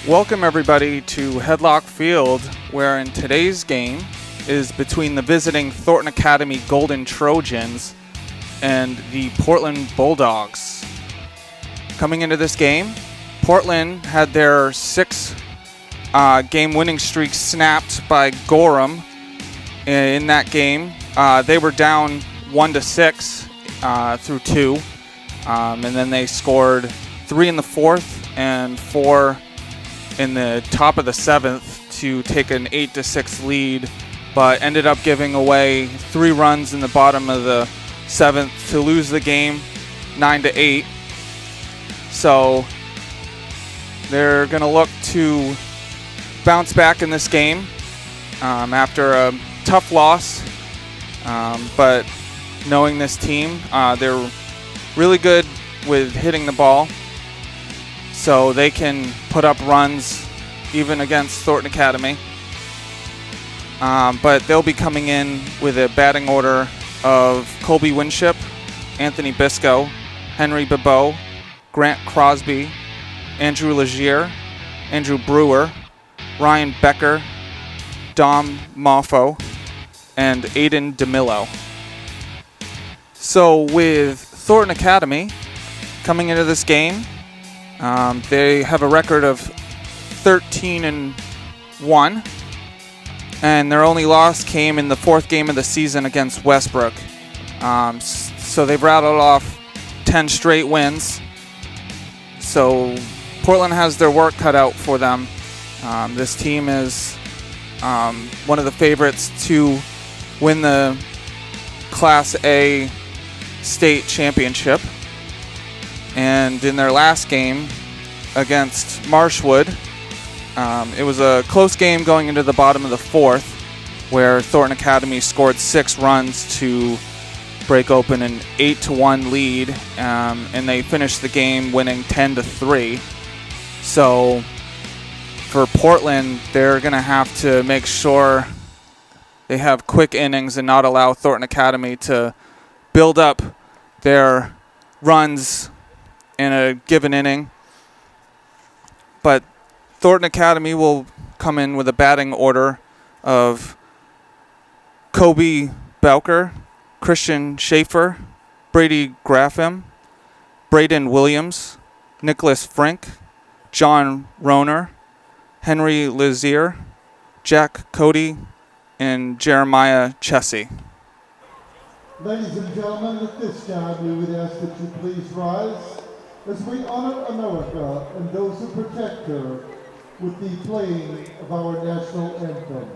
Welcome everybody to Headlock Field, where in today's game is between the visiting Thornton Academy Golden Trojans and the Portland Bulldogs. Coming into this game, Portland had their 6 game winning streak snapped by Gorham. In that game, they were down 1-6 through 2, and then they scored 3 in the 4th and 4 in the top of the 7th to take an 8-6 lead, but ended up giving away 3 runs in the bottom of the 7th to lose the game 9-8. So they're going to look to bounce back in this game after a tough loss, but knowing this team, they're really good with hitting the ball, so they can put up runs even against Thornton Academy. But they'll be coming in with a batting order of Colby Winship, Anthony Bisco, Henry Bebeau, Grant Crosby, Andrew Legier, Andrew Brewer, Ryan Becker, Dom Moffo, and Aiden DeMillo. So with Thornton Academy coming into this game, they have a record of 13-1, and their only loss came in the 4th game of the season against Westbrook. So they've rattled off 10 straight wins. So Portland has their work cut out for them. This team is one of the favorites to win the Class A state championship. And in their last game against Marshwood, it was a close game going into the bottom of the 4th, where Thornton Academy scored 6 runs to break open an 8-1 lead, and they finished the game winning 10-3. So for Portland, they're going to have to make sure they have quick innings and not allow Thornton Academy to build up their runs in a given inning. But Thornton Academy will come in with a batting order of Kobe Belker, Christian Schaefer, Brady Graffam, Braden Williams, Nicholas Frink, John Roner, Henry Lezier, Jack Cody, and Jeremiah Chessie. Ladies and gentlemen, at this time we would ask that you please rise as we honor America and those who protect her with the playing of our national anthem.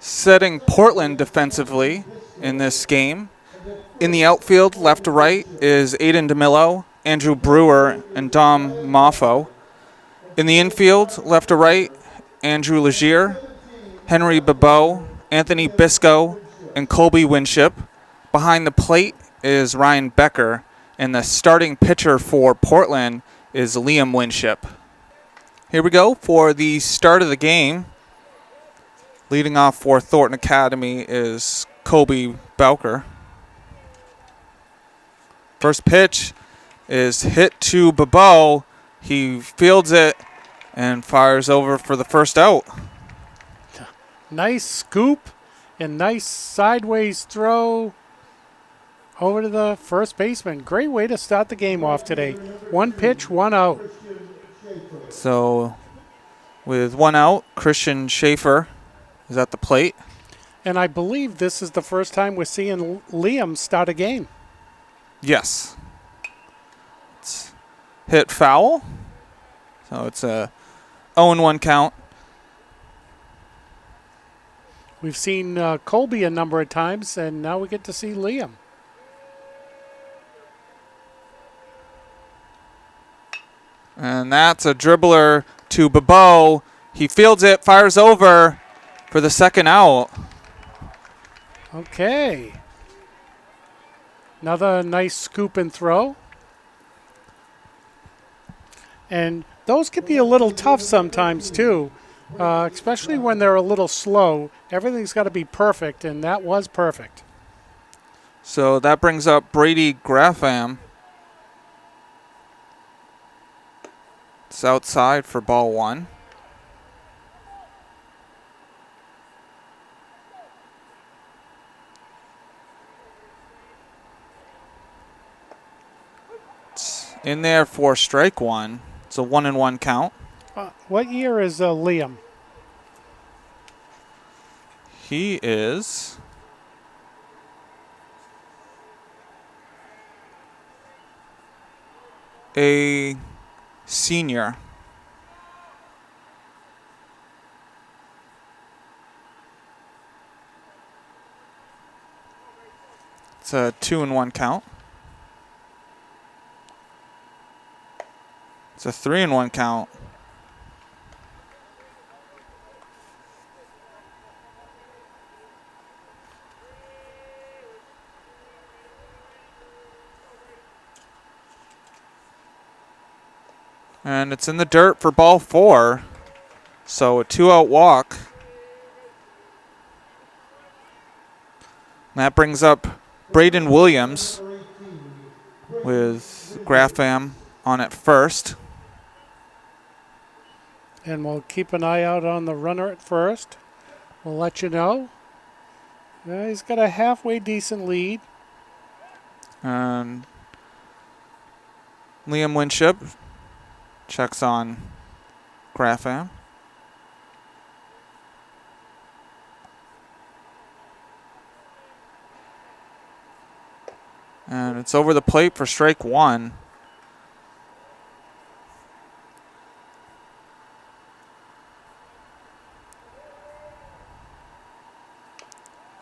Setting Portland defensively in this game, in the outfield, left to right, is Aiden DeMillo, Andrew Brewer, and Dom Moffo. In the infield, left to right, Andrew Legier, Henry Bebeau, Anthony Bisco, and Colby Winship. Behind the plate is Ryan Becker, and the starting pitcher for Portland is Liam Winship. Here we go for the start of the game. Leading off for Thornton Academy is Kobe Belker. First pitch is hit to Bebeau. He fields it and fires over for the first out. Nice scoop and nice sideways throw over to the first baseman. Great way to start the game off today. One pitch, one out. So with one out, Christian Schaefer is at the plate. And I believe this is the first time we're seeing Liam start a game. Yes. It's hit foul. So it's a 0-1 count. We've seen Colby a number of times, and now we get to see Liam. And that's a dribbler to Bebeau. He fields it, fires over for the second out. Okay. Another nice scoop and throw. And those can be a little tough sometimes, too, especially when they're a little slow. Everything's got to be perfect, and that was perfect. So that brings up Brady Graffam. It's outside for ball one. It's in there for strike one. It's a 1-1 count. What year is Liam? He is a senior. It's a 2-1 count. It's a 3-1 count. And it's in the dirt for ball four. So a 2-out walk. And that brings up Braden Williams with Graffam on at first. And we'll keep an eye out on the runner at first. We'll let you know. He's got a halfway decent lead. And Liam Winship checks on Graffam. And it's over the plate for strike one.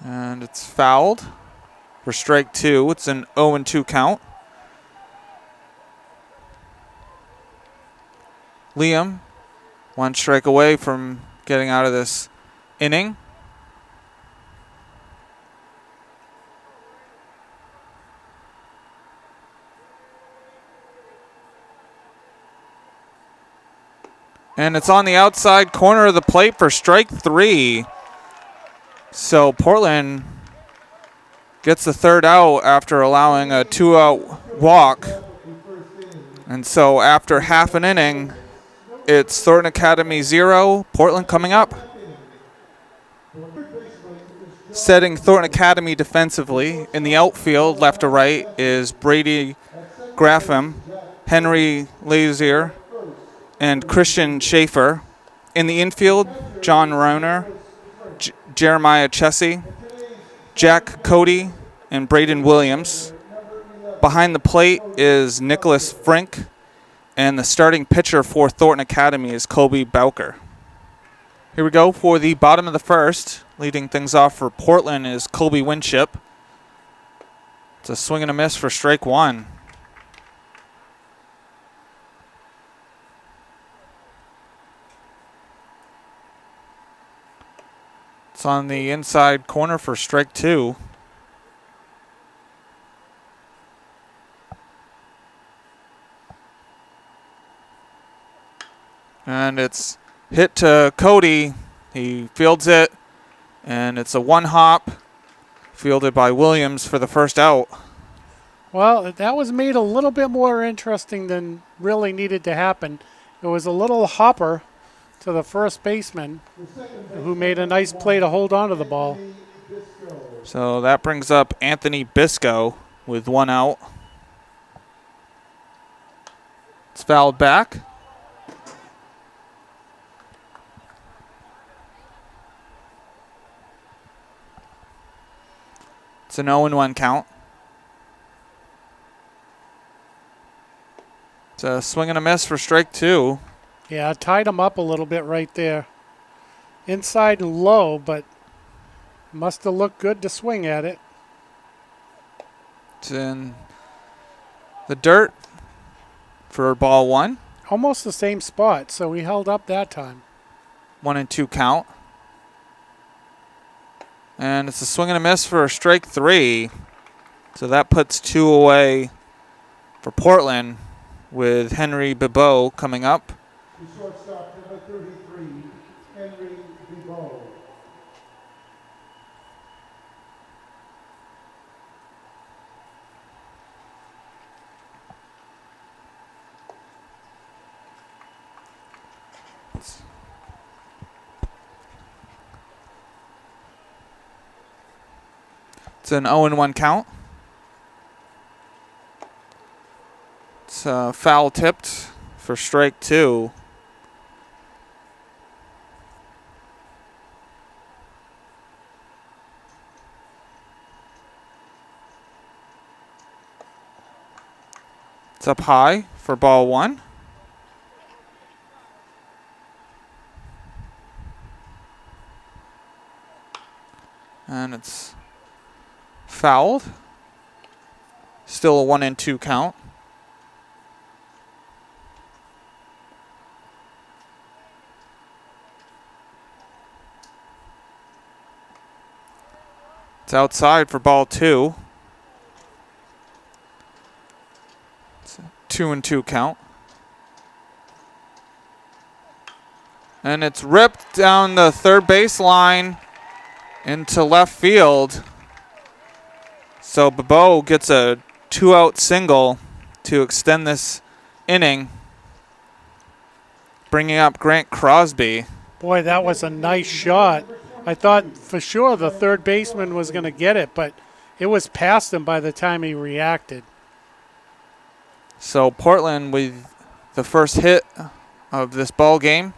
And it's fouled for strike two. It's an 0-2 count. Liam, one strike away from getting out of this inning. And it's on the outside corner of the plate for strike three. So Portland gets the third out after allowing a 2-out walk. And so after half an inning, it's Thornton Academy 0, Portland coming up. Setting Thornton Academy defensively in the outfield, left to right, is Brady Graffam, Henry Lazier, and Christian Schaefer. In the infield, John Rauner, Jeremiah Chessie, Jack Cody, and Braden Williams. Behind the plate is Nicholas Frink, and the starting pitcher for Thornton Academy is Colby Bowker. Here we go for the bottom of the first. Leading things off for Portland is Colby Winship. It's a swing and a miss for strike one. It's on the inside corner for strike two. And it's hit to Cody. He fields it, and it's a one-hop fielded by Williams for the first out. Well, that was made a little bit more interesting than really needed to happen. It was a little hopper to the first baseman who made a nice play to hold on to the ball. So that brings up Anthony Bisco with 1 out. It's fouled back. It's an 0-1 count. It's a swing and a miss for strike 2. Yeah, tied him up a little bit right there. Inside and low, but must have looked good to swing at it. It's in the dirt for ball 1. Almost the same spot, so he held up that time. 1-2 count. And it's a swing and a miss for strike 3. So that puts 2 away for Portland with Henry Bibeau coming up. The shortstop, number 33, Henry Bibeau. It's an 0-1 count. It's foul tipped for strike 2. It's up high for ball 1. And it's fouled. Still a 1-2 count. It's outside for ball 2. It's a 2-2 count. And it's ripped down the third base line into left field. So Bibeau gets a 2-out single to extend this inning, bringing up Grant Crosby. Boy, that was a nice shot. I thought for sure the third baseman was going to get it, but it was past him by the time he reacted. So Portland with the first hit of this ball game.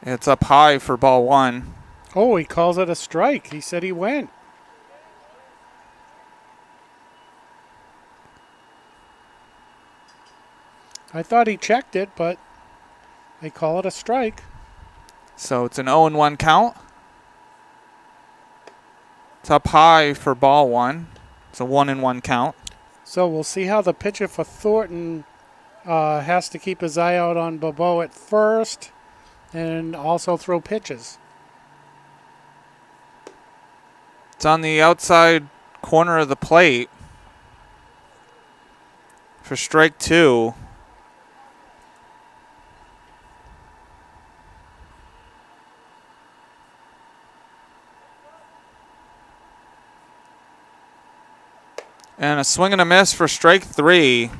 It's up high for ball 1. Oh, he calls it a strike. He said he went. I thought he checked it, but they call it a strike. So it's an 0-1 count. It's up high for ball 1. It's a 1-1 count. So we'll see how the pitcher for Thornton has to keep his eye out on Bibeau at first and also throw pitches. It's on the outside corner of the plate for strike 2. And a swing and a miss for strike 3.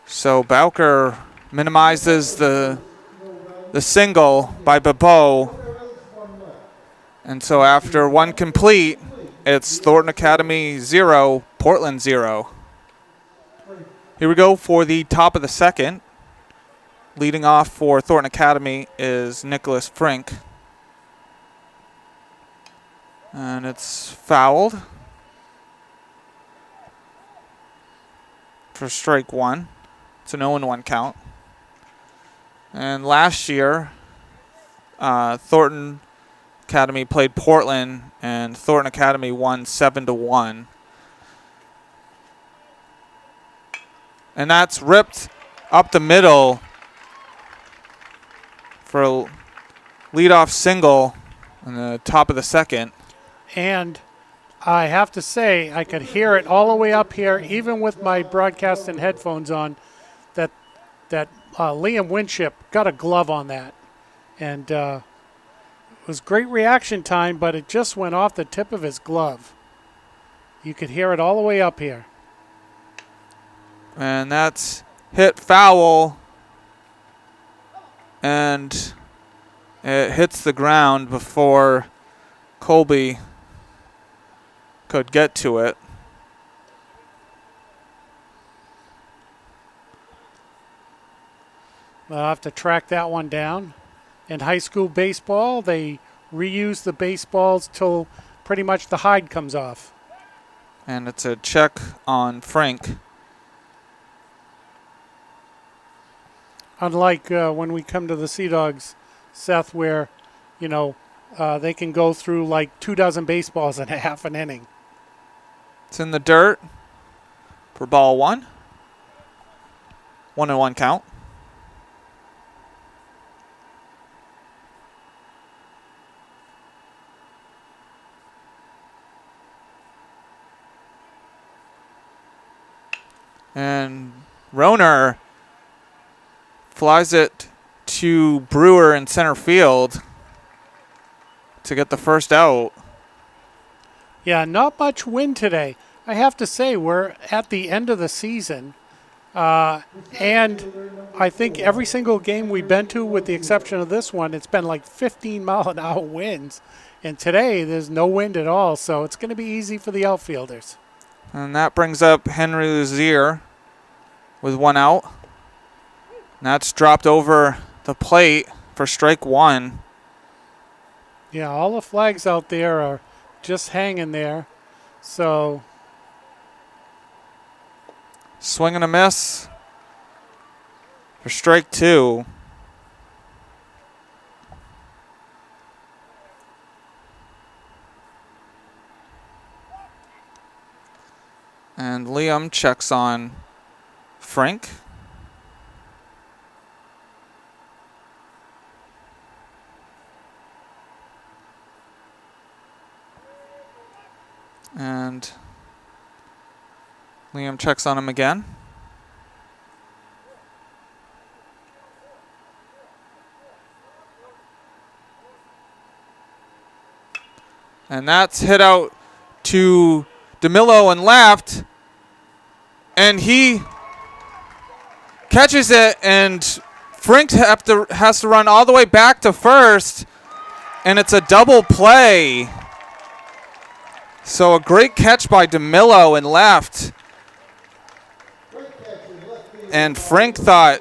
So Bowker minimizes the single by Bibeau. And so after 1 complete, it's Thornton Academy 0, Portland 0. Here we go for the top of the second. Leading off for Thornton Academy is Nicholas Frink. And it's fouled for strike 1. It's an 0-1 count. And last year, Thornton Academy played Portland, and Thornton Academy won 7-1. And that's ripped up the middle for a leadoff single in the top of the second. And I have to say, I could hear it all the way up here, even with my broadcasting headphones on, that Liam Winship got a glove on that. And it was great reaction time, but it just went off the tip of his glove. You could hear it all the way up here. And that's hit foul. And it hits the ground before Colby could get to it. I'll have to track that one down. In high school baseball, they reuse the baseballs till pretty much the hide comes off. And it's a check on Frank. Unlike when we come to the Sea Dogs, Seth, where, they can go through like 24 baseballs in a half an inning. It's in the dirt for ball 1. 1-1 count. And Roner flies it to Brewer in center field to get the first out. Yeah, not much wind today. I have to say, we're at the end of the season. And I think every single game we've been to, with the exception of this one, it's been like 15-mile-an-hour winds. And today, there's no wind at all, so it's going to be easy for the outfielders. And that brings up Henry Luzier with 1 out. And that's dropped over the plate for strike 1. Yeah, all the flags out there are just hanging there. So swing and a miss for strike 2. And Liam checks on Frank. And Liam checks on him again. And that's hit out to DeMillo and left. And he catches it, and Frank has to run all the way back to first. And it's a double play. So a great catch by DeMillo and left. And Frank thought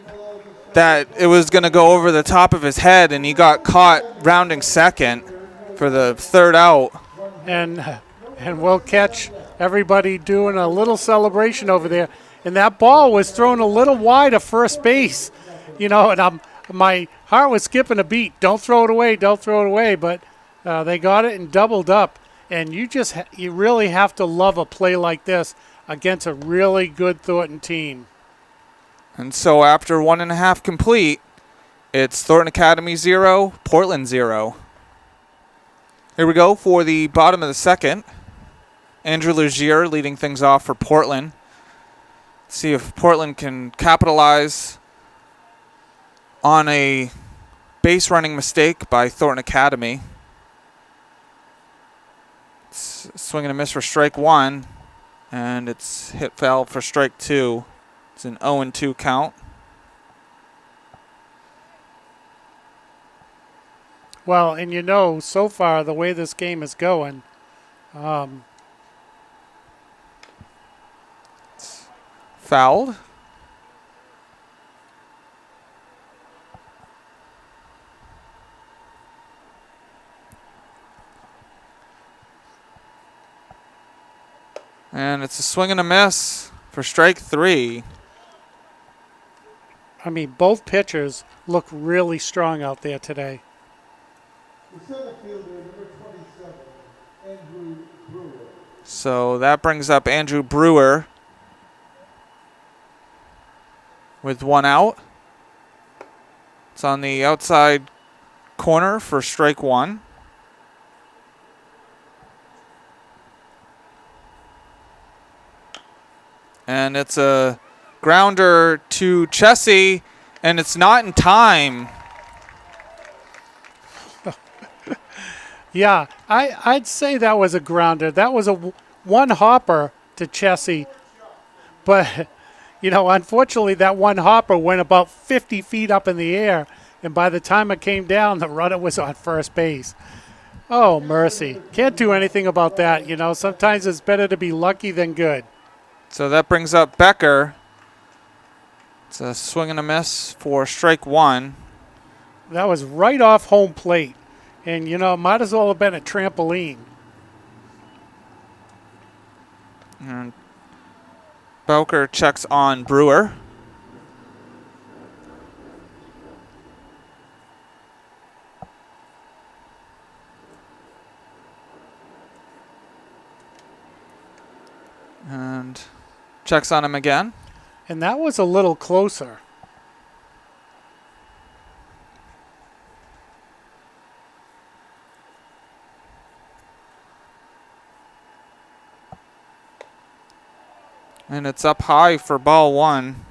that it was going to go over the top of his head, and he got caught rounding second for the third out. And we'll catch everybody doing a little celebration over there. And that ball was thrown a little wide of first base. And my heart was skipping a beat. Don't throw it away, don't throw it away. But they got it and doubled up. And you really have to love a play like this against a really good Thornton team. And so after 1.5 complete, it's Thornton Academy 0, Portland 0. Here we go for the bottom of the second. Andrew Legier leading things off for Portland. See if Portland can capitalize on a base running mistake by Thornton Academy. Swing and a miss for strike 1, and it's hit foul for strike 2. It's an 0-2 count. Well, and so far the way this game is going, it's fouled. And it's a swing and a miss for strike 3. I mean, both pitchers look really strong out there today. The center fielder, number 27, Andrew Brewer. So that brings up Andrew Brewer with 1 out. It's on the outside corner for strike 1. And it's a grounder to Chessie, and it's not in time. Yeah, I'd say that was a grounder. That was a one hopper to Chessie, but, unfortunately that one hopper went about 50 feet up in the air, and by the time it came down, the runner was on first base. Oh, mercy. Can't do anything about that. Sometimes it's better to be lucky than good. So that brings up Becker. It's a swing and a miss for strike one. That was right off home plate. And, might as well have been a trampoline. And Becker checks on Brewer. And checks on him again. And that was a little closer. And it's up high for ball one.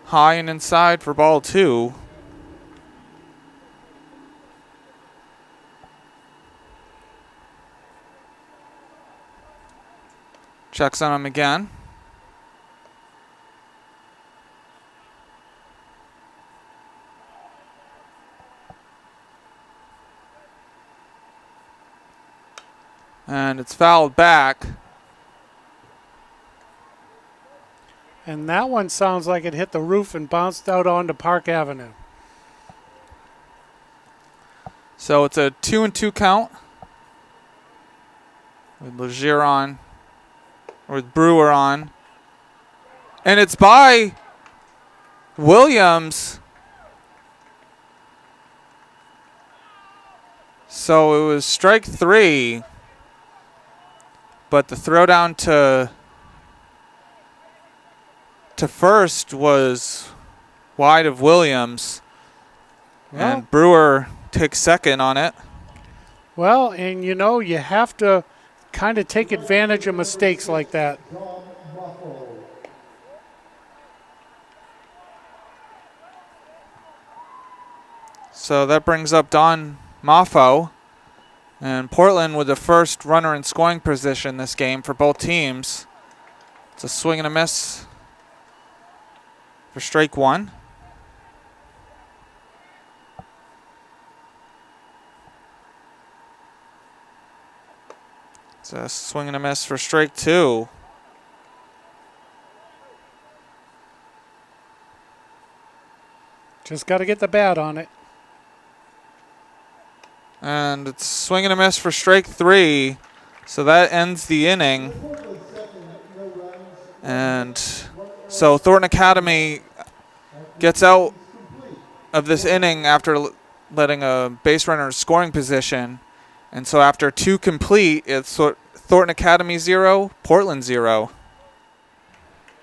High and inside for ball two. Checks on him again. And it's fouled back. And that one sounds like it hit the roof and bounced out onto Park Avenue. So it's a 2-2 count. With Legier on. Or with Brewer on. And it's by Williams. So it was strike three. But the throwdown to first was wide of Williams. Well, and Brewer takes second on it. Well, and you have to kind of take advantage of mistakes like that. So that brings up Don Maffo. And Portland with the first runner in scoring position this game for both teams. It's a swing and a miss for strike one. It's a swing and a miss for strike two. Just got to get the bat on it. And it's swing and a miss for strike three. So that ends the inning. And so Thornton Academy gets out of this inning after letting a base runner in scoring position. And so after two complete, it's Thornton Academy 0, Portland 0.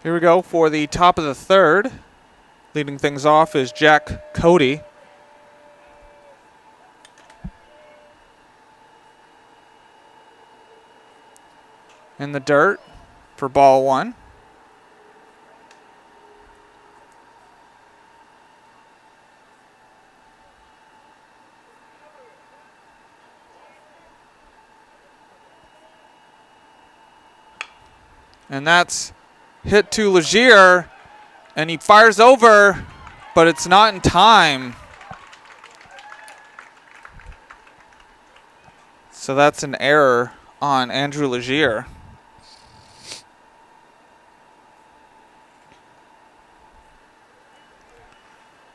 Here we go for the top of the third. Leading things off is Jack Cody. In the dirt for ball one. And that's hit to Legier, and he fires over, but it's not in time. So that's an error on Andrew Legier.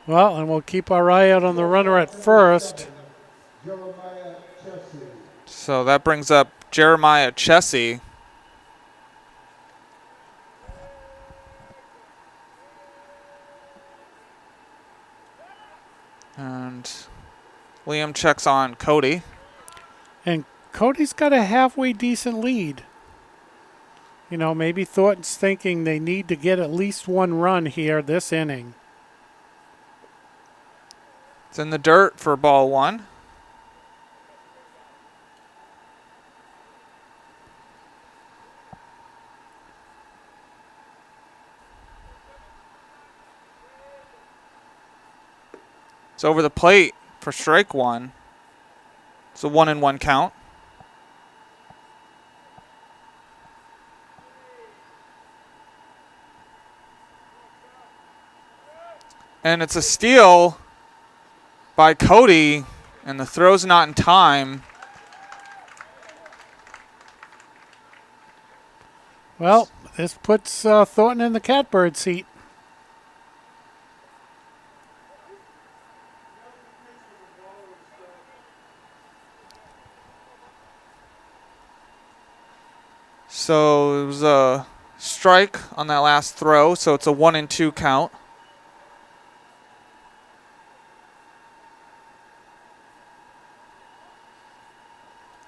Well, and we'll keep our eye out on the runner at first. So that brings up Jeremiah Chessie. And Liam checks on Cody. And Cody's got a halfway decent lead. Maybe Thornton's thinking they need to get at least one run here this inning. It's in the dirt for ball one. It's over the plate for strike one. It's a 1-1 count. And it's a steal by Cody, and the throw's not in time. Well, this puts Thornton in the catbird seat. So it was a strike on that last throw, so it's a 1-2 count.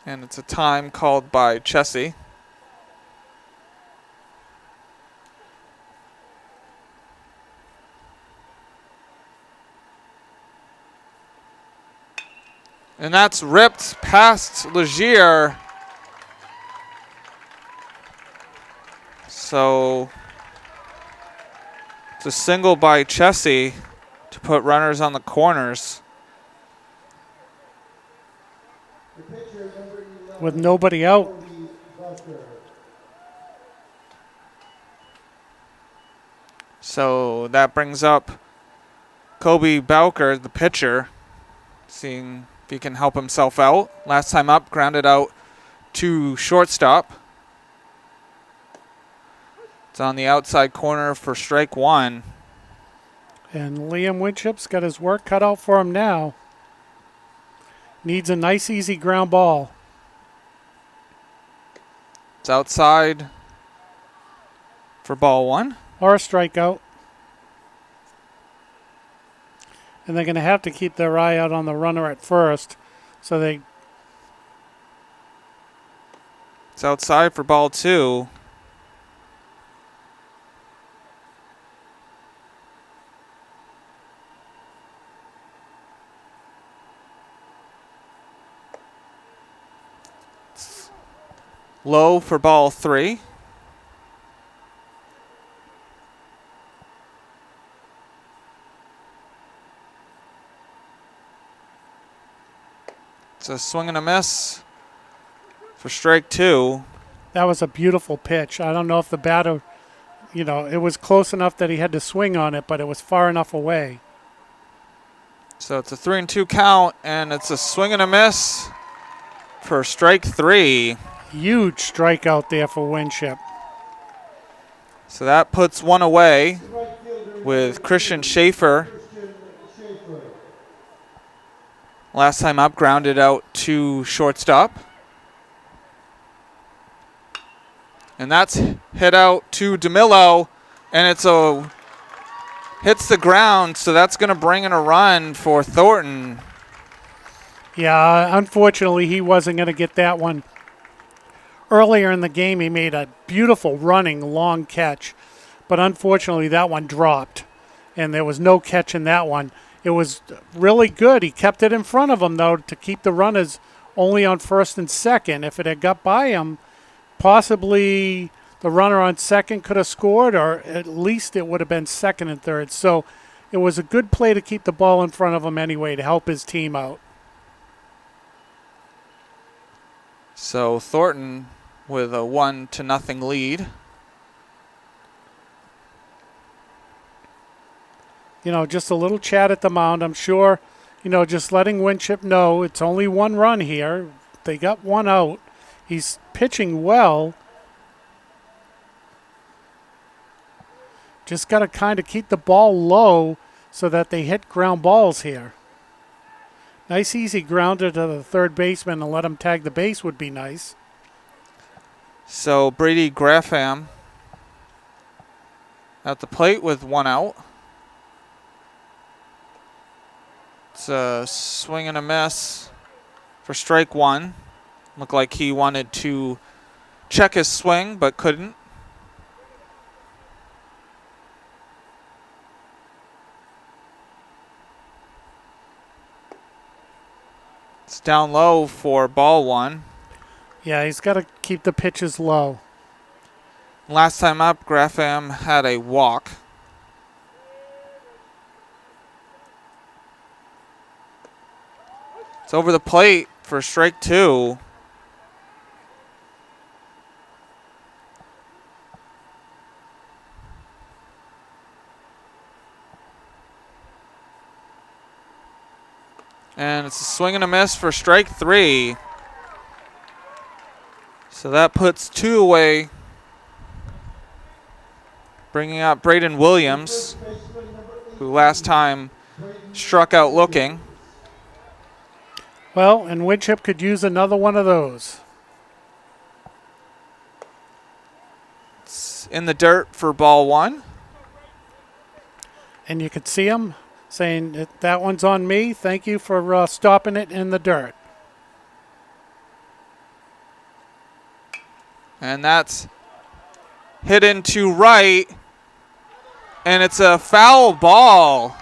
And it's a time called by Chessie. And that's ripped past Legier. So it's a single by Chessie to put runners on the corners. With nobody out. So that brings up Kobe Bowker, the pitcher, seeing if he can help himself out. Last time up, grounded out to shortstop. It's on the outside corner for strike one. And Liam Winship's got his work cut out for him now. Needs a nice, easy ground ball. It's outside for ball one. Or a strikeout. And they're going to have to keep their eye out on the runner at first. So they... It's outside for ball two. It's low for ball three. It's a swing and a miss for strike two. That was a beautiful pitch. I don't know if the batter, it was close enough that he had to swing on it, but it was far enough away. So it's a 3-2 count, and it's a swing and a miss for strike three. Huge strikeout there for Winship. So that puts one away with Christian Schaefer. Last time up, grounded out to shortstop. And that's hit out to DeMillo, and hits the ground, so that's going to bring in a run for Thornton. Yeah, unfortunately, he wasn't going to get that one. Earlier in the game, he made a beautiful running long catch, but unfortunately, that one dropped, and there was no catch in that one. It was really good. He kept it in front of him, though, to keep the runners only on first and second. If it had got by him, possibly the runner on second could have scored, or at least it would have been second and third. So it was a good play to keep the ball in front of him anyway to help his team out. So Thornton with a 1-0 lead. Just a little chat at the mound. I'm sure, just letting Winship know it's only one run here. They got one out. He's pitching well. Just got to kind of keep the ball low so that they hit ground balls here. Nice easy grounder to the third baseman and let him tag the base would be nice. So Brady Graffam at the plate with one out. It's a swing and a miss for strike one. Looked like he wanted to check his swing, but couldn't. It's down low for ball one. Yeah, he's got to keep the pitches low. Last time up, Graffam had a walk. It's over the plate for strike 2. And it's a swing and a miss for strike 3. So that puts 2 away, bringing out Braden Williams, who last time struck out looking. Well, and Winship could use another one of those. It's in the dirt for ball 1. And you could see him saying, that one's on me. Thank you for stopping it in the dirt. And that's hit into right. And it's a foul ball.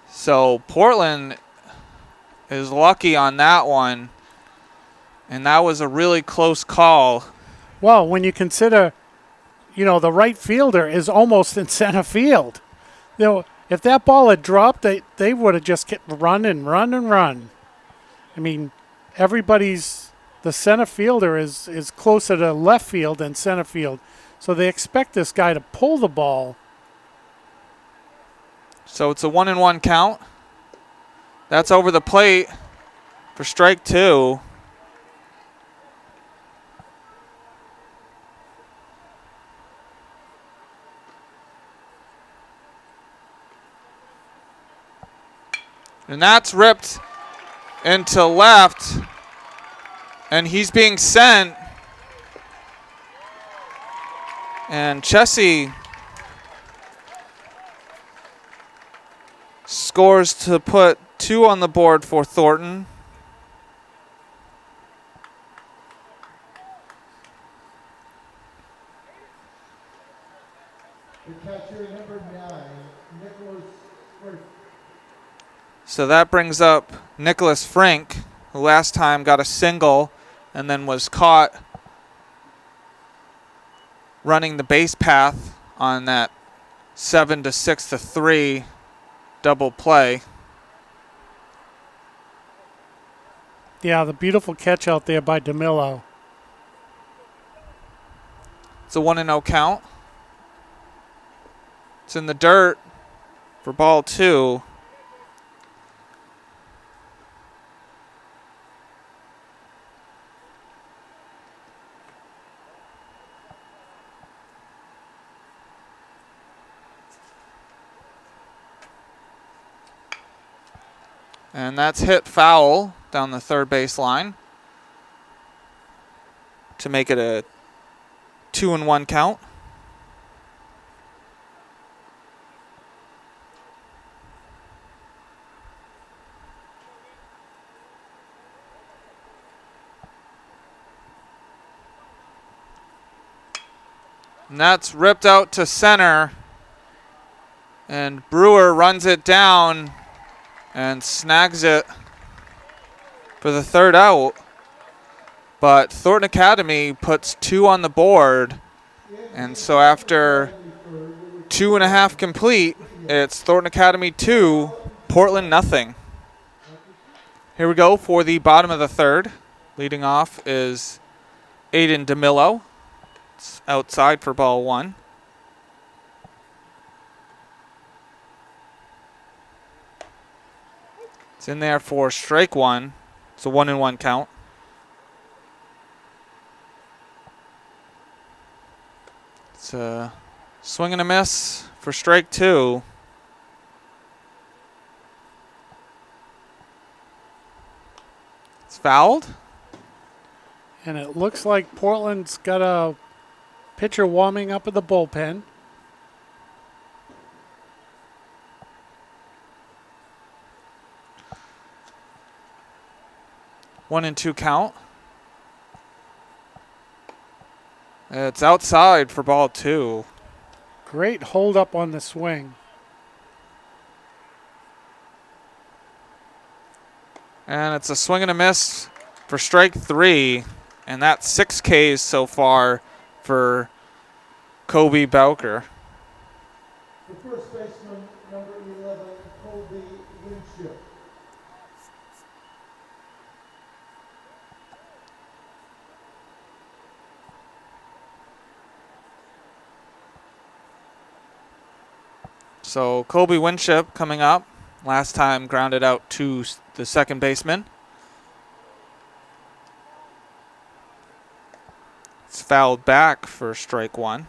So Portland is lucky on that one. And that was a really close call. Well, when you consider, the right fielder is almost in center field. If that ball had dropped, they would have just kept run and run and run. I mean, the center fielder is closer to left field than center field. So they expect this guy to pull the ball. So it's a 1-1 count. That's over the plate for strike 2. And that's ripped into left. And he's being sent. And Chessie scores to put 2 on the board for Thornton. The catcher, number 9, Nicholas Frank. So that brings up Nicholas Frank, who last time got a single and then was caught running the base path on that 7 to 6 to 3 double play. Yeah, the beautiful catch out there by DeMillo. It's a 1-0 count. It's in the dirt for ball 2. And that's hit foul down the third base line to make it a 2-1 count. And that's ripped out to center. And Brewer runs it down and snags it for the third out. But Thornton Academy puts 2 on the board. And so after 2.5 complete, it's Thornton Academy 2, Portland nothing. Here we go for the bottom of the third. Leading off is Aiden DeMillo. It's outside for ball 1. It's in there for strike 1. It's a 1-1 count. It's a swing and a miss for strike 2. It's fouled. And it looks like Portland's got a pitcher warming up at the bullpen. One and 2 count. It's outside for ball 2. Great hold up on the swing. And it's a swing and a miss for strike 3. And that's 6 Ks so far for Kobe Bowker. The first baseman, So Colby Winship coming up. Last time grounded out to the second baseman. It's fouled back for strike one.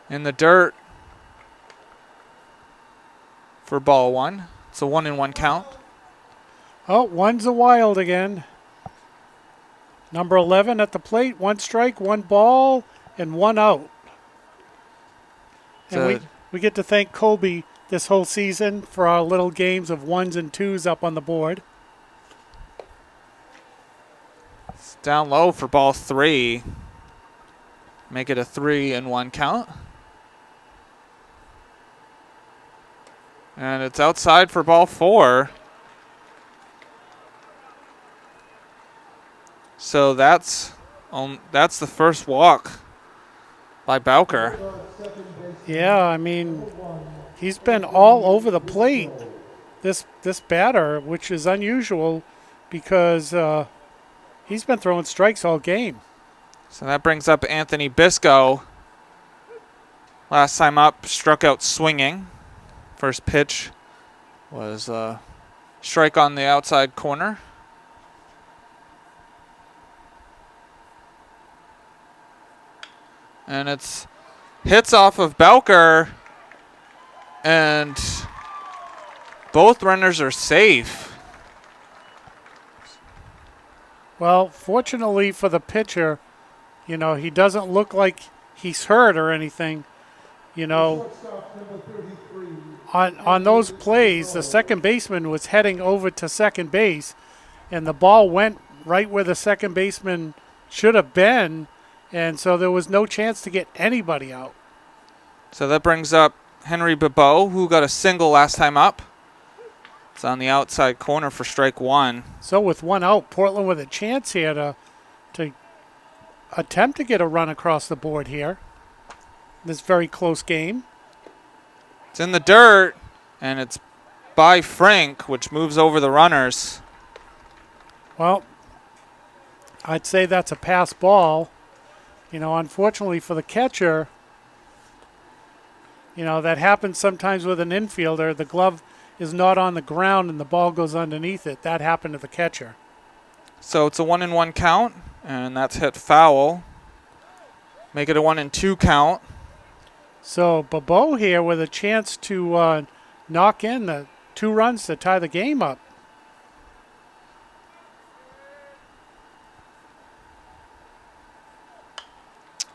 In the dirt for ball one. It's a 1-1 count. Oh, one's a wild again. Number 11 at the plate. 1 strike, 1 ball, and 1 out. And we get to thank Colby this whole season for our little games of 1s and 2s up on the board. It's down low for ball 3. Make it a 3-1 count. And it's outside for ball 4. So that's the first walk by Bowker. Yeah, I mean, he's been all over the plate, this batter, which is unusual because he's been throwing strikes all game. So that brings up Anthony Bisco. Last time up, struck out swinging. First pitch was a strike on the outside corner. And it's hits off of Bowker, and both runners are safe. Well, fortunately for the pitcher, you know, he doesn't look like he's hurt or anything. You know, on those plays, the second baseman was heading over to second base, and the ball went right where the second baseman should have been, and so there was no chance to get anybody out. So that brings up Henry Bebeau, who got a single last time up. It's on the outside corner for strike one. So with 1 out, Portland with a chance here to attempt to get a run across the board here. This very close game. It's in the dirt, and it's by Frank, which moves over the runners. Well, I'd say that's a pass ball. You know, unfortunately for the catcher, you know, that happens sometimes with an infielder. The glove is not on the ground and the ball goes underneath it. That happened to the catcher. So it's a 1-1 count, and that's hit foul. Make it a 1-2 count. So Bebeau here with a chance to knock in the 2 runs to tie the game up.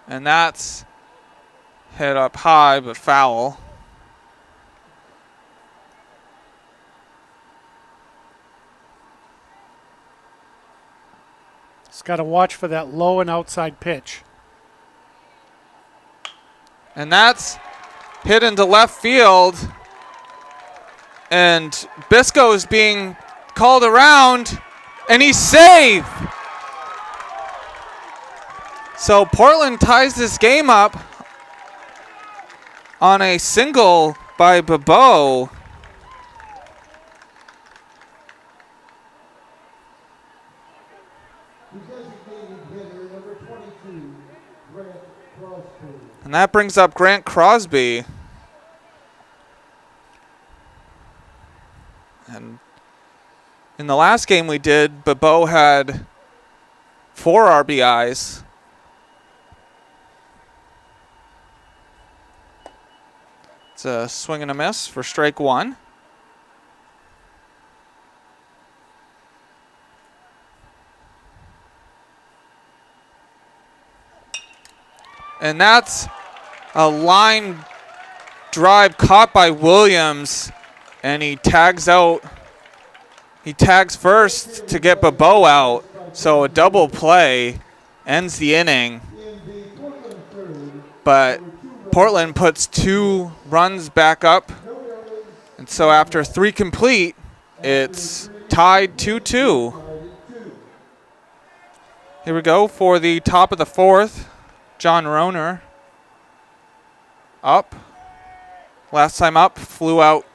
And that's hit up high, but foul. Just got to watch for that low and outside pitch. And that's hit into left field. And Bisco is being called around, and he's safe. So Portland ties this game up on a single by Bebeau. And that brings up Grant Crosby. And in the last game we did, Bebeau had 4 RBIs. It's a swing and a miss for strike one. And that's a line drive caught by Williams, and he tags out. He tags first to get Bebeau out, so a double play ends the inning. But Portland puts 2 runs back up, and so after 3 complete, it's tied 2-2. Here we go for the top of the 4th. John Rohner up. Last time up, flew out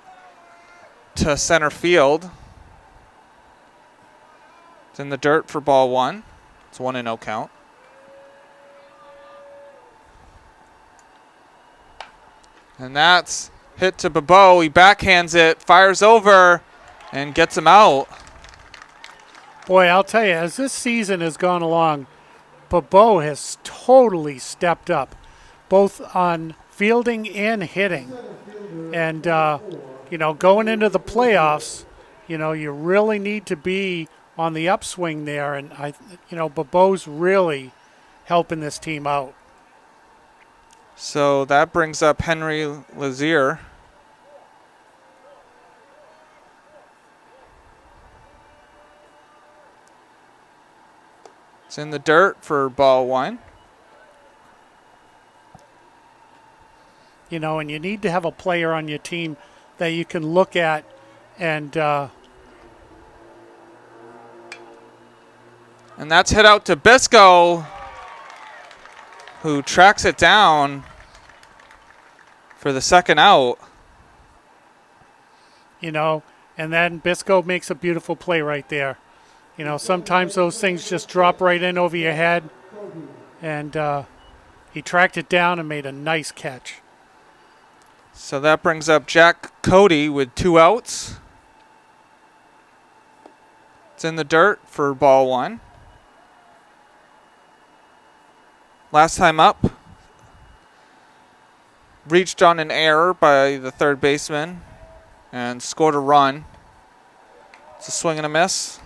to center field. It's in the dirt for ball 1. It's 1-0 count. And that's hit to Bebeau. He backhands it, fires over, and gets him out. Boy, I'll tell you, as this season has gone along, Bebeau has totally stepped up, both on fielding and hitting. And, going into the playoffs, you really need to be on the upswing there. And, Bebeau's really helping this team out. So that brings up Henry Lazier. It's in the dirt for ball 1. And you need to have a player on your team that you can look at and that's hit out to Bisco, who tracks it down for the second out. And then Bisco makes a beautiful play right there. Sometimes those things just drop right in over your head. And he tracked it down and made a nice catch. So that brings up Jack Cody with 2 outs. It's in the dirt for ball 1. Last time up, reached on an error by the third baseman and scored a run. It's a swing and a miss.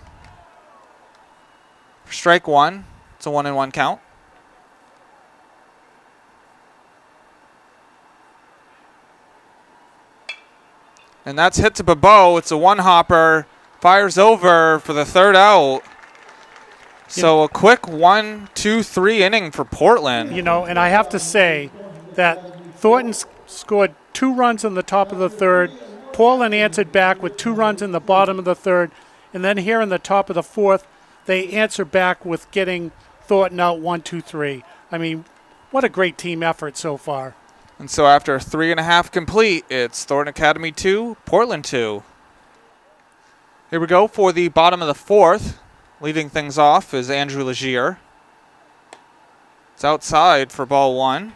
For strike 1, it's a 1-1 count. And that's hit to Bebeau. It's a one-hopper. Fires over for the third out. So a quick 1-2-3 inning for Portland. And I have to say that Thornton scored 2 runs in the top of the third. Portland answered back with 2 runs in the bottom of the third. And then here in the top of the fourth, they answer back with getting Thornton out 1-2-3. I mean, what a great team effort so far. And so after 3.5 complete, it's Thornton Academy 2, Portland 2. Here we go for the bottom of the fourth. Leading things off is Andrew Lazier. It's outside for ball 1.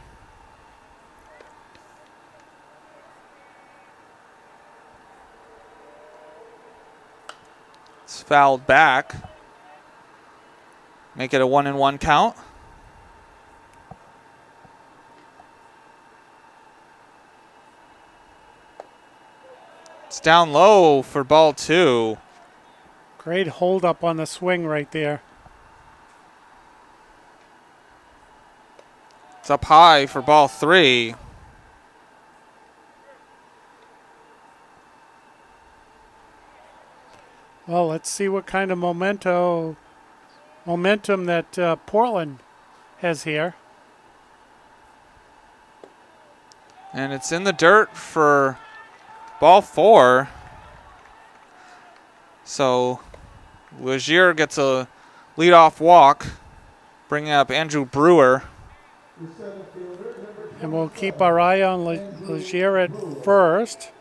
It's fouled back. Make it a 1-1 count. It's down low for ball 2. Great hold up on the swing right there. It's up high for ball 3. Well, let's see what kind of momentum that Portland has here. And it's in the dirt for ball 4. So Lazier gets a leadoff walk, bringing up Andrew Brewer. And we'll keep our eye on Lazier at first.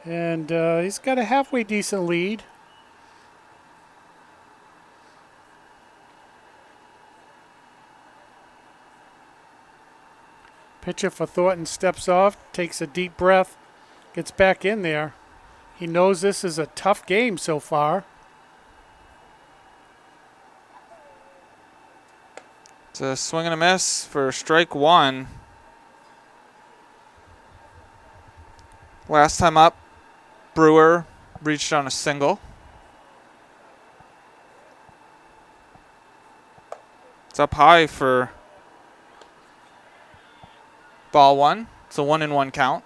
And he's got a halfway decent lead. Pitcher for Thornton steps off, takes a deep breath, gets back in there. He knows this is a tough game so far. It's a swing and a miss for strike 1. Last time up, Brewer reached on a single. It's up high for ball 1. It's a 1-1 count.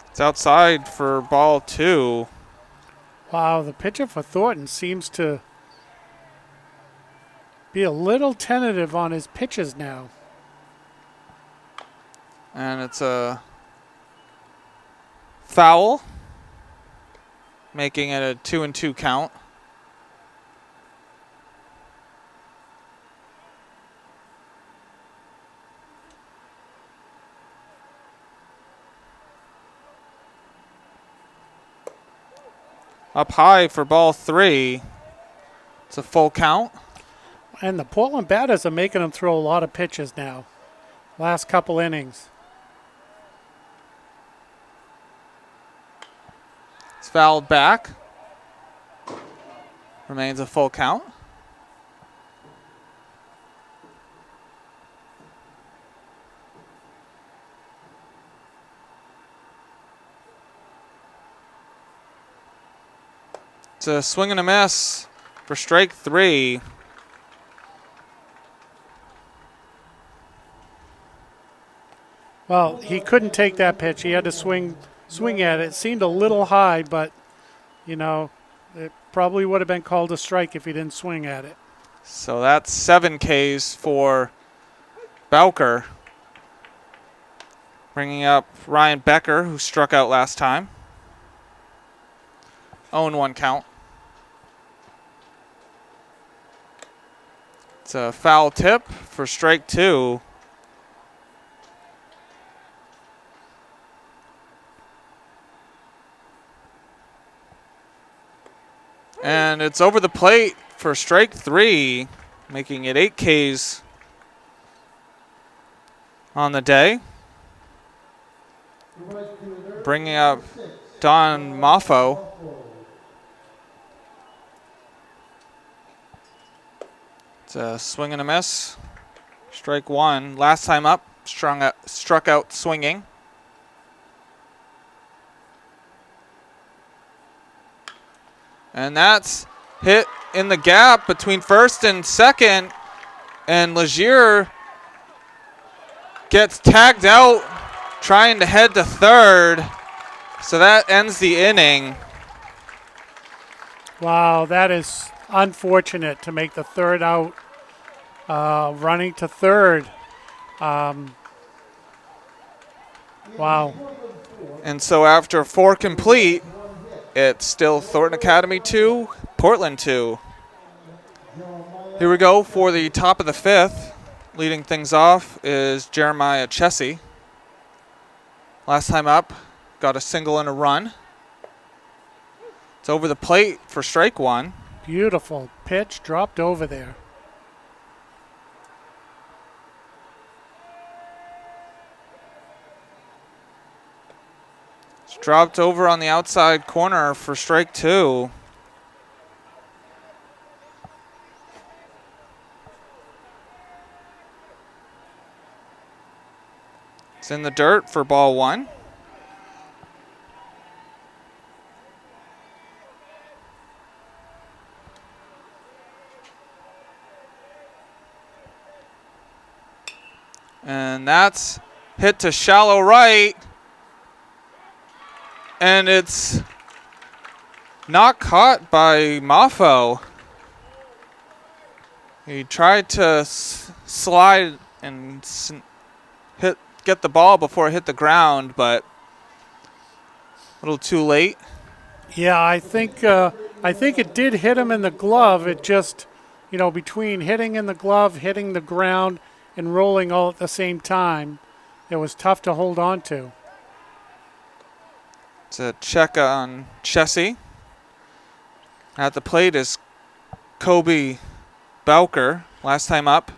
It's outside for ball 2. Wow, the pitcher for Thornton seems to be a little tentative on his pitches now. And it's a foul, making it a 2-2 count. up high for ball 3. It's a full count. And the Portland batters are making them throw a lot of pitches now. Last couple innings. It's fouled back. Remains a full count. It's a swing and a miss for strike 3. Well, he couldn't take that pitch. He had to swing at it. It seemed a little high, but, you know, it probably would have been called a strike if he didn't swing at it. So that's 7 Ks for Bowker. Bringing up Ryan Becker, who struck out last time. 0-1 count. It's a foul tip for strike 2. And it's over the plate for strike 3, making it 8 Ks on the day. Bringing up Don Moffo. It's a swing and a miss. Strike 1. Last time up, struck out swinging. And that's hit in the gap between first and second. And Legier gets tagged out trying to head to third. So that ends the inning. Wow, that is unfortunate to make the third out. Running to third. Wow. And so after 4 complete, it's still Thornton Academy 2, Portland 2. Here we go for the top of the 5th. Leading things off is Jeremiah Chessie. Last time up, got a single and a run. It's over the plate for strike 1. Beautiful pitch, dropped over there. It's dropped over on the outside corner for strike 2. It's in the dirt for ball 1. And that's hit to shallow right. And it's not caught by Moffo. He tried to slide and get the ball before it hit the ground, but a little too late. Yeah, I think it did hit him in the glove. It just, between hitting in the glove, hitting the ground, and rolling all at the same time, it was tough to hold on to. It's a check on Chessie. At the plate is Kobe Bowker. Last time up,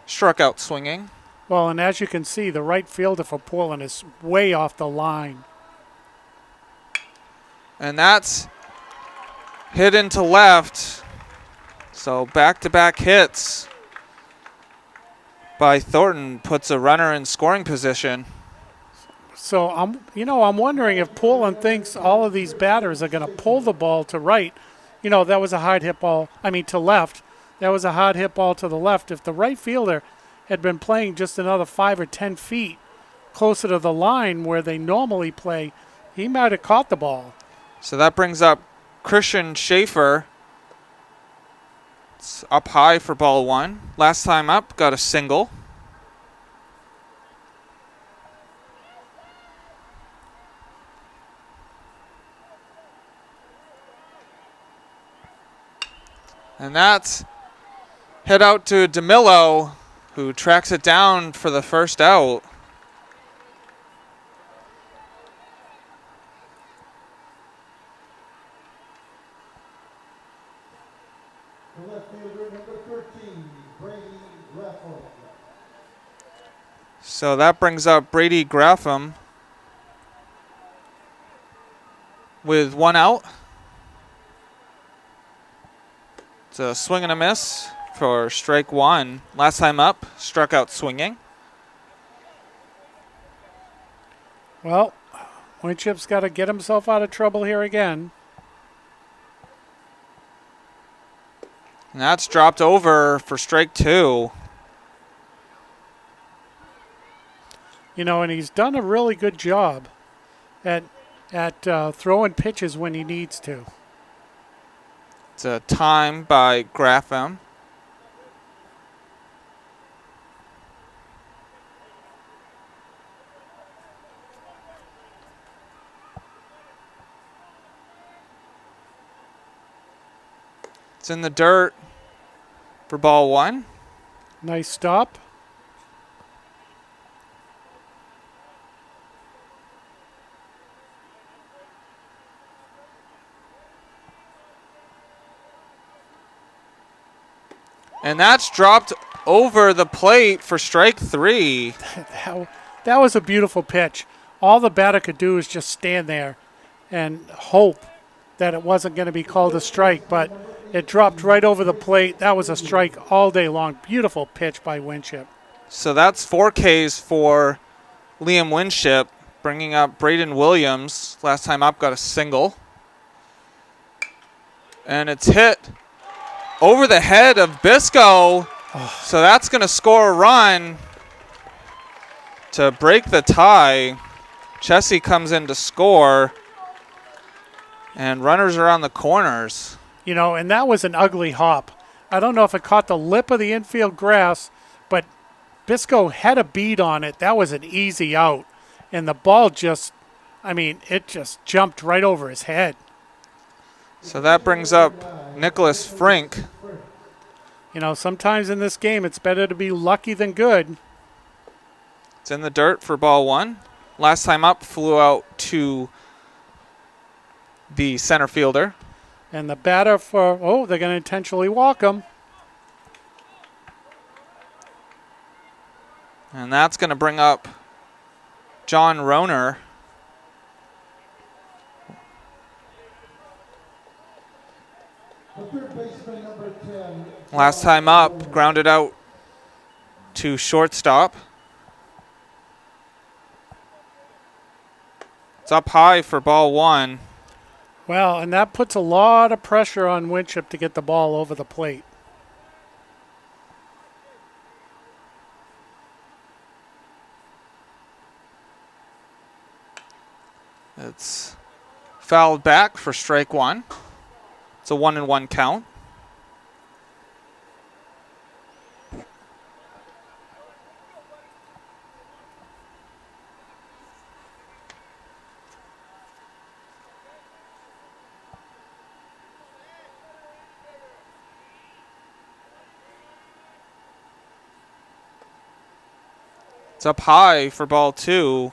struck out swinging. Well, and as you can see, the right fielder for Portland is way off the line. And that's hit into left. So back-to-back hits by Thornton puts a runner in scoring position. So I'm wondering if Portland thinks all of these batters are going to pull the ball to right. That was a hard hit ball. To left. That was a hard hit ball to the left. If the right fielder had been playing just another 5 or 10 feet closer to the line where they normally play, he might have caught the ball. So that brings up Christian Schaefer. It's up high for ball 1. Last time up, got a single. And that's hit out to DeMillo, who tracks it down for the first out. So that brings up Brady Graffam with 1 out. It's a swing and a miss for strike 1. Last time up, struck out swinging. Well, Winship's got to get himself out of trouble here again. And that's dropped over for strike 2. You know, and he's done a really good job at throwing pitches when he needs to. It's a time by Graffam. It's in the dirt for ball 1. Nice stop. And that's dropped over the plate for strike 3. That was a beautiful pitch. All the batter could do is just stand there and hope that it wasn't going to be called a strike, but it dropped right over the plate. That was a strike all day long. Beautiful pitch by Winship. So that's 4 Ks for Liam Winship, bringing up Braden Williams. Last time up got a single. And it's hit over the head of Bisco. So that's going to score a run to break the tie. Chessie comes in to score. And runners are on the corners. You know, and that was an ugly hop. I don't know if it caught the lip of the infield grass, but Bisco had a bead on it. That was an easy out. And the ball just, it just jumped right over his head. So that brings up Nicholas Frink. You know, sometimes in this game it's better to be lucky than good. It's in the dirt for ball 1. Last time up flew out to the center fielder. And the batter they're going to intentionally walk him. And that's going to bring up John Rohner. Last time up, grounded out to shortstop. It's up high for ball 1. Well, and that puts a lot of pressure on Winship to get the ball over the plate. It's fouled back for strike 1. It's a 1-1 count. It's up high for ball 2.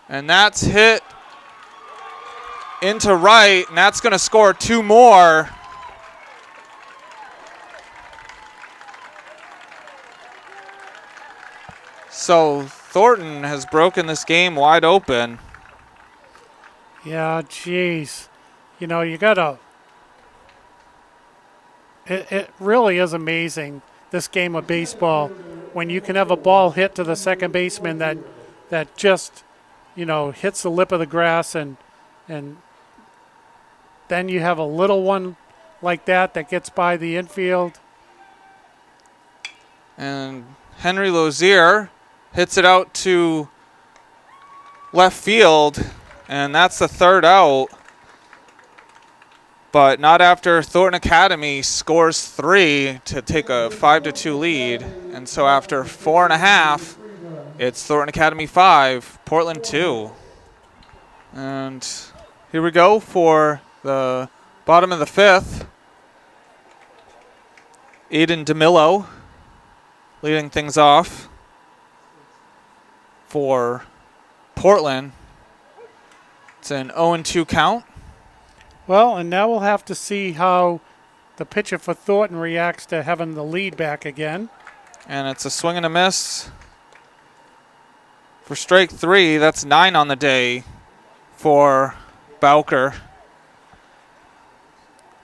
And that's hit into right, and that's going to score 2 more. So Thornton has broken this game wide open. Yeah, geez. You know, you got to... It really is amazing, this game of baseball, when you can have a ball hit to the second baseman that just, hits the lip of the grass, and then you have a little one like that gets by the infield. And Henry Lozier hits it out to left field, and that's the 3rd out. But not after Thornton Academy scores 3 to take a 5-2 lead. And so after 4.5, it's Thornton Academy 5, Portland 2. And here we go for the bottom of the 5th. Aiden DeMillo leading things off for Portland. It's an 0-2 count. Well, and now we'll have to see how the pitcher for Thornton reacts to having the lead back again. And it's a swing and a miss for strike 3. That's 9 on the day for Bowker.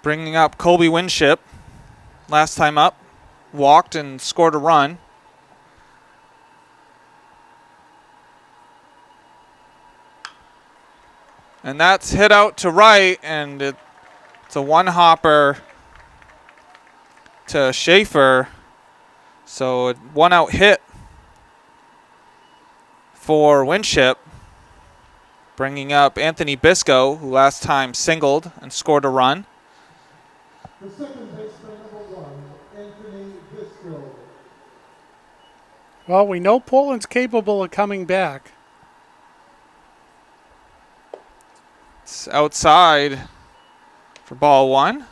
Bringing up Colby Winship. Last time up, walked and scored a run. And that's hit out to right, and it's a one-hopper to Schaefer. So a one-out hit for Winship, bringing up Anthony Bisco, who last time singled and scored a run. The second baseman, number 1, Anthony Bisco. Well, we know Portland's capable of coming back. It's outside for ball 1.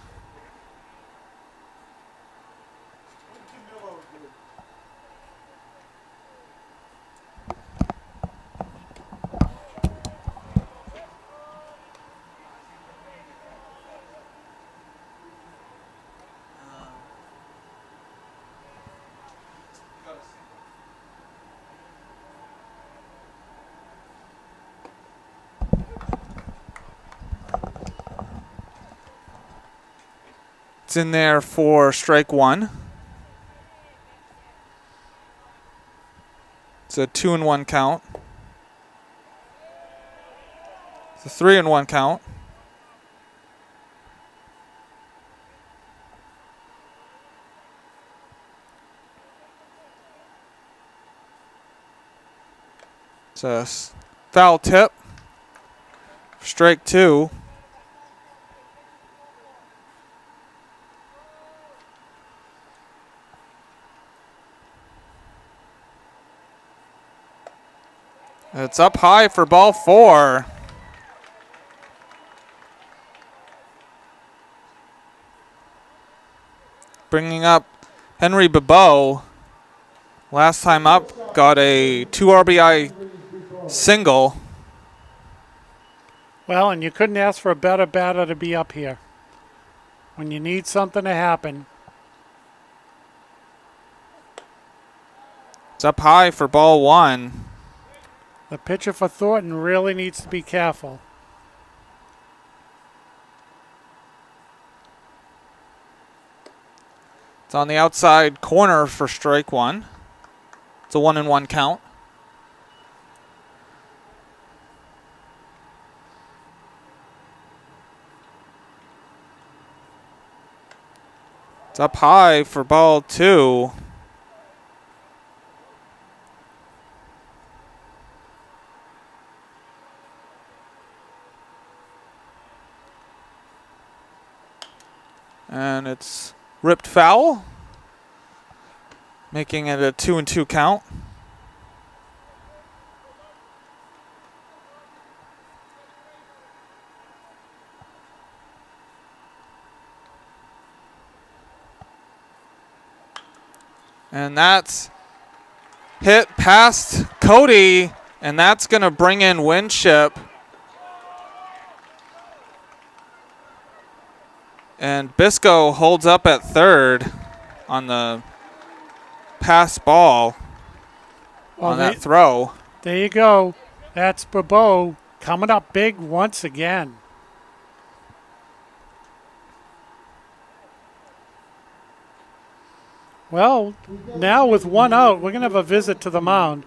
It's in there for strike 1. It's a 2-1 count. It's a 3-1 count. It's a foul tip. Strike 2. It's up high for ball 4. Bringing up Henry Bebeau. Last time up, got a 2 RBI single. Well, and you couldn't ask for a better batter to be up here when you need something to happen. It's up high for ball 1. The pitcher for Thornton really needs to be careful. It's on the outside corner for strike 1. It's a 1-1 count. It's up high for ball 2. And it's ripped foul, making it a 2-2 count. And that's hit past Cody, and that's going to bring in Winship. And Bisco holds up at third on the pass ball on that throw. There you go. That's Bebeau coming up big once again. Well, now with 1 out, we're going to have a visit to the mound.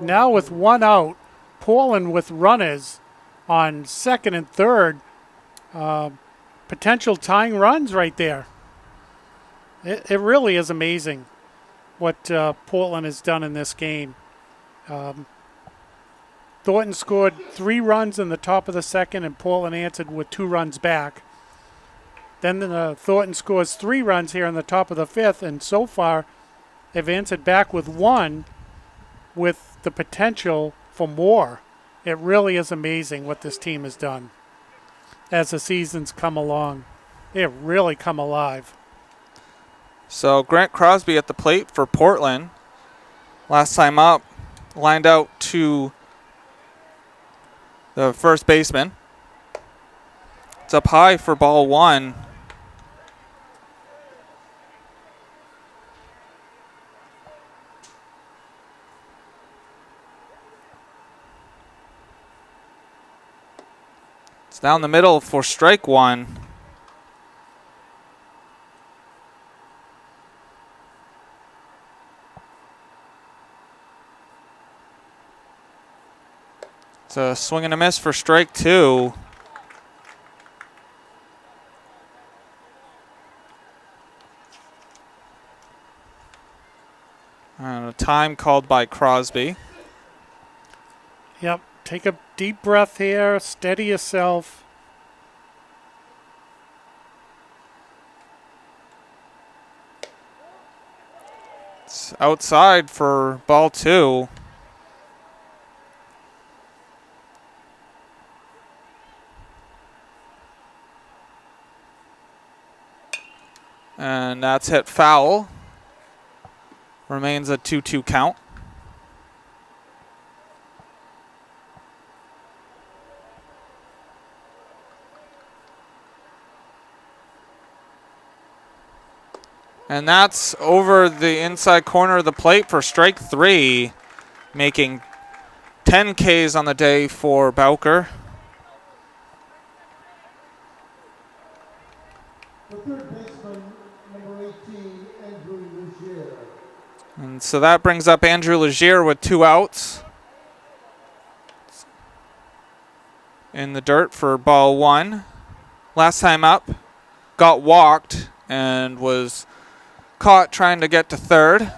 Now with 1 out, Portland with runners on second and third. Potential tying runs right there. It really is amazing what Portland has done in this game. Thornton scored 3 runs in the top of the second, and Portland answered with 2 runs back. Then Thornton scores 3 runs here in the top of the 5th, and so far they've answered back with 1 with the potential for more. It really is amazing what this team has done as the seasons come along. They have really come alive. So Grant Crosby at the plate for Portland. Last time up, lined out to the first baseman. It's up high for ball one. It's down the middle for strike one. It's a swing and a miss for strike two. And a time called by Crosby. Yep. Take a deep breath here. Steady yourself. It's outside for ball two. And that's hit foul. Remains a 2-2 count. And that's over the inside corner of the plate for strike three, making 10 Ks on the day for Bowker. The third baseman, number 18, Andrew Legier. And so that brings up Andrew Legier with 2 outs in the dirt for ball one. Last time up, got walked and was caught trying to get to third.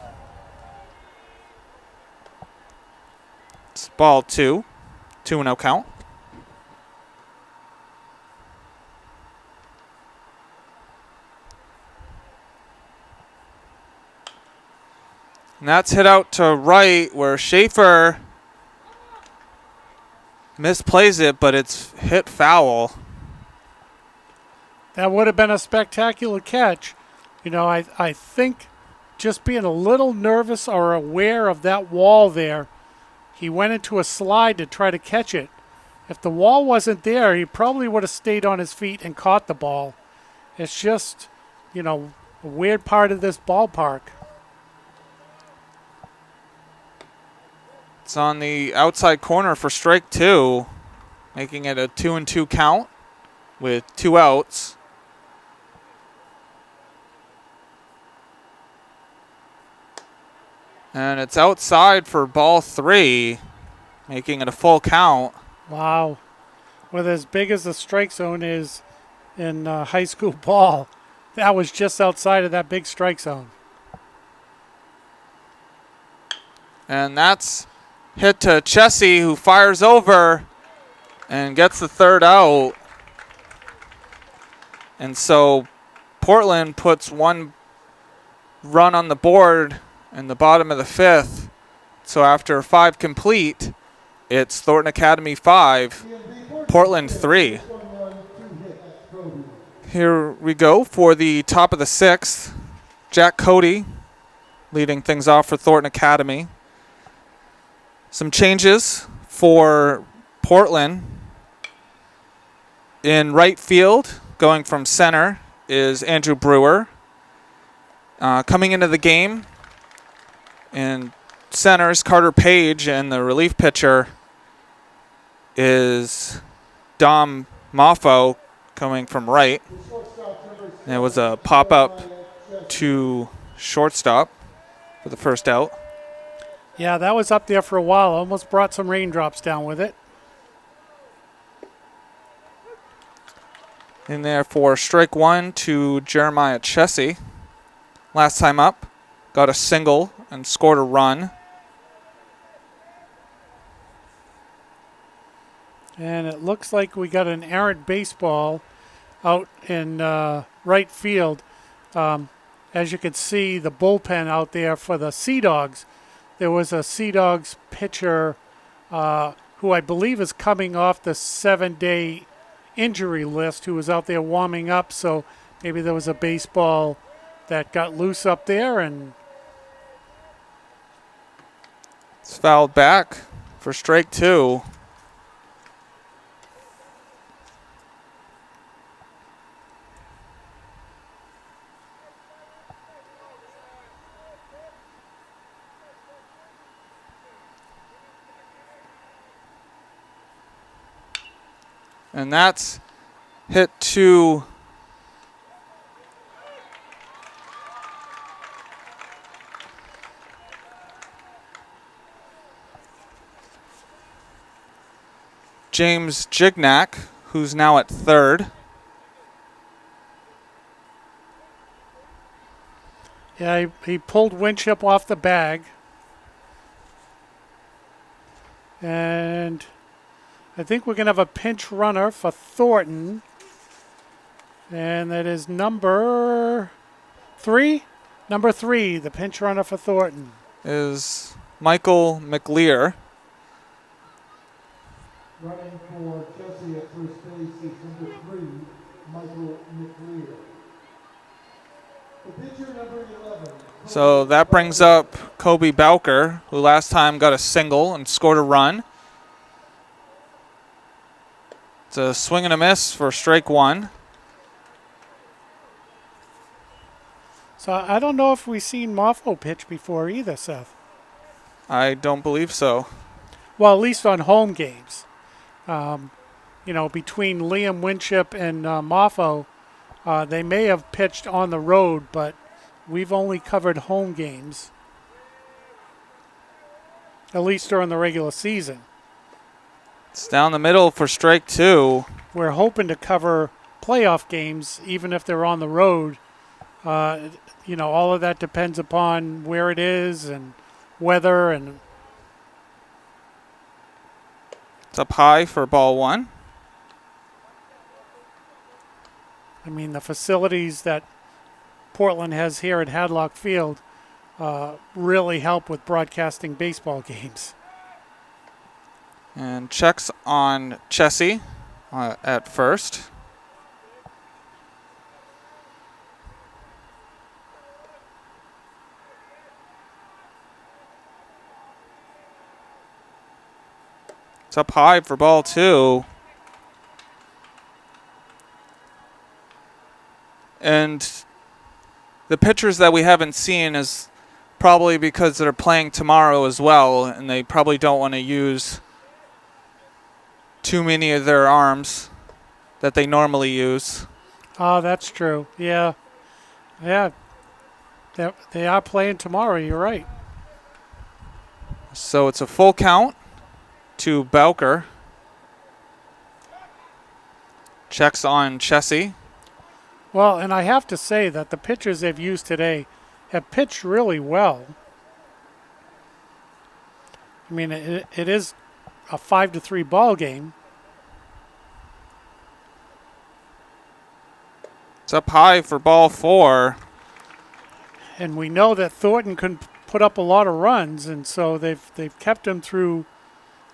It's ball two, 2-0 count. And that's hit out to right where Schaefer misplays it, but it's hit foul. That would have been a spectacular catch. You know, I think just being a little nervous or aware of that wall there, he went into a slide to try to catch it. If the wall wasn't there, he probably would have stayed on his feet and caught the ball. It's just, you know, a weird part of this ballpark. It's on the outside corner for strike two, making it a 2-2 count with 2 outs. And it's outside for ball three, making it a full count. Wow. With as big as the strike zone is in high school ball, that was just outside of that big strike zone. And that's hit to Chessie, who fires over and gets the third out. And so Portland puts 1 run on the board in the bottom of the 5th. So after 5 complete, it's Thornton Academy 5, Portland 3. Here we go for the top of the 6th. Jack Cody leading things off for Thornton Academy. Some changes for Portland. In right field, going from center, is Andrew Brewer. Coming into the game in center is Carter Page, and the relief pitcher is Dom Moffo coming from right. And it was a pop-up to shortstop for the first out. Yeah, that was up there for a while. Almost brought some raindrops down with it. In there for strike one to Jeremiah Chessie. Last time up, got a single and scored a run. And it looks like we got an errant baseball out in right field. As you can see, the bullpen out there for the Sea Dogs. There was a Sea Dogs pitcher who I believe is coming off the 7-day injury list who was out there warming up. So maybe there was a baseball that got loose up there, and It's fouled back for strike two. And that's hit to James Gignac, who's now at third. Yeah, he pulled Winship off the bag. And I think we're going to have a pinch runner for Thornton. And that is number 3. Number 3, the pinch runner for Thornton. Is Michael McLear. Running for Chelsea at first base is number 3, Michael McLear. The pitcher number 11. So that brings up Kobe Bowker, who last time got a single and scored a run. It's a swing and a miss for strike one. So I don't know if we've seen Moffo pitch before either, Seth. I don't believe so. Well, at least on home games. Between Liam Winship and Moffo, they may have pitched on the road, but we've only covered home games, at least during the regular season. It's down the middle for strike two. We're hoping to cover playoff games, even if they're on the road. All of that depends upon where it is and weather. And it's up high for ball one. I mean, the facilities that Portland has here at Hadlock Field really help with broadcasting baseball games. And checks on Chessie at first. It's up high for ball two. And the pitchers that we haven't seen is probably because they're playing tomorrow as well, and they probably don't want to use too many of their arms that they normally use. Oh, that's true. Yeah. Yeah. They are playing tomorrow. You're right. So it's a full count to Bowker. Checks on Chessie. Well, and I have to say that the pitchers they've used today have pitched really well. I mean, it is a 5-3 ball game. It's up high for ball four. And we know that Thornton can put up a lot of runs, and so they've kept him through,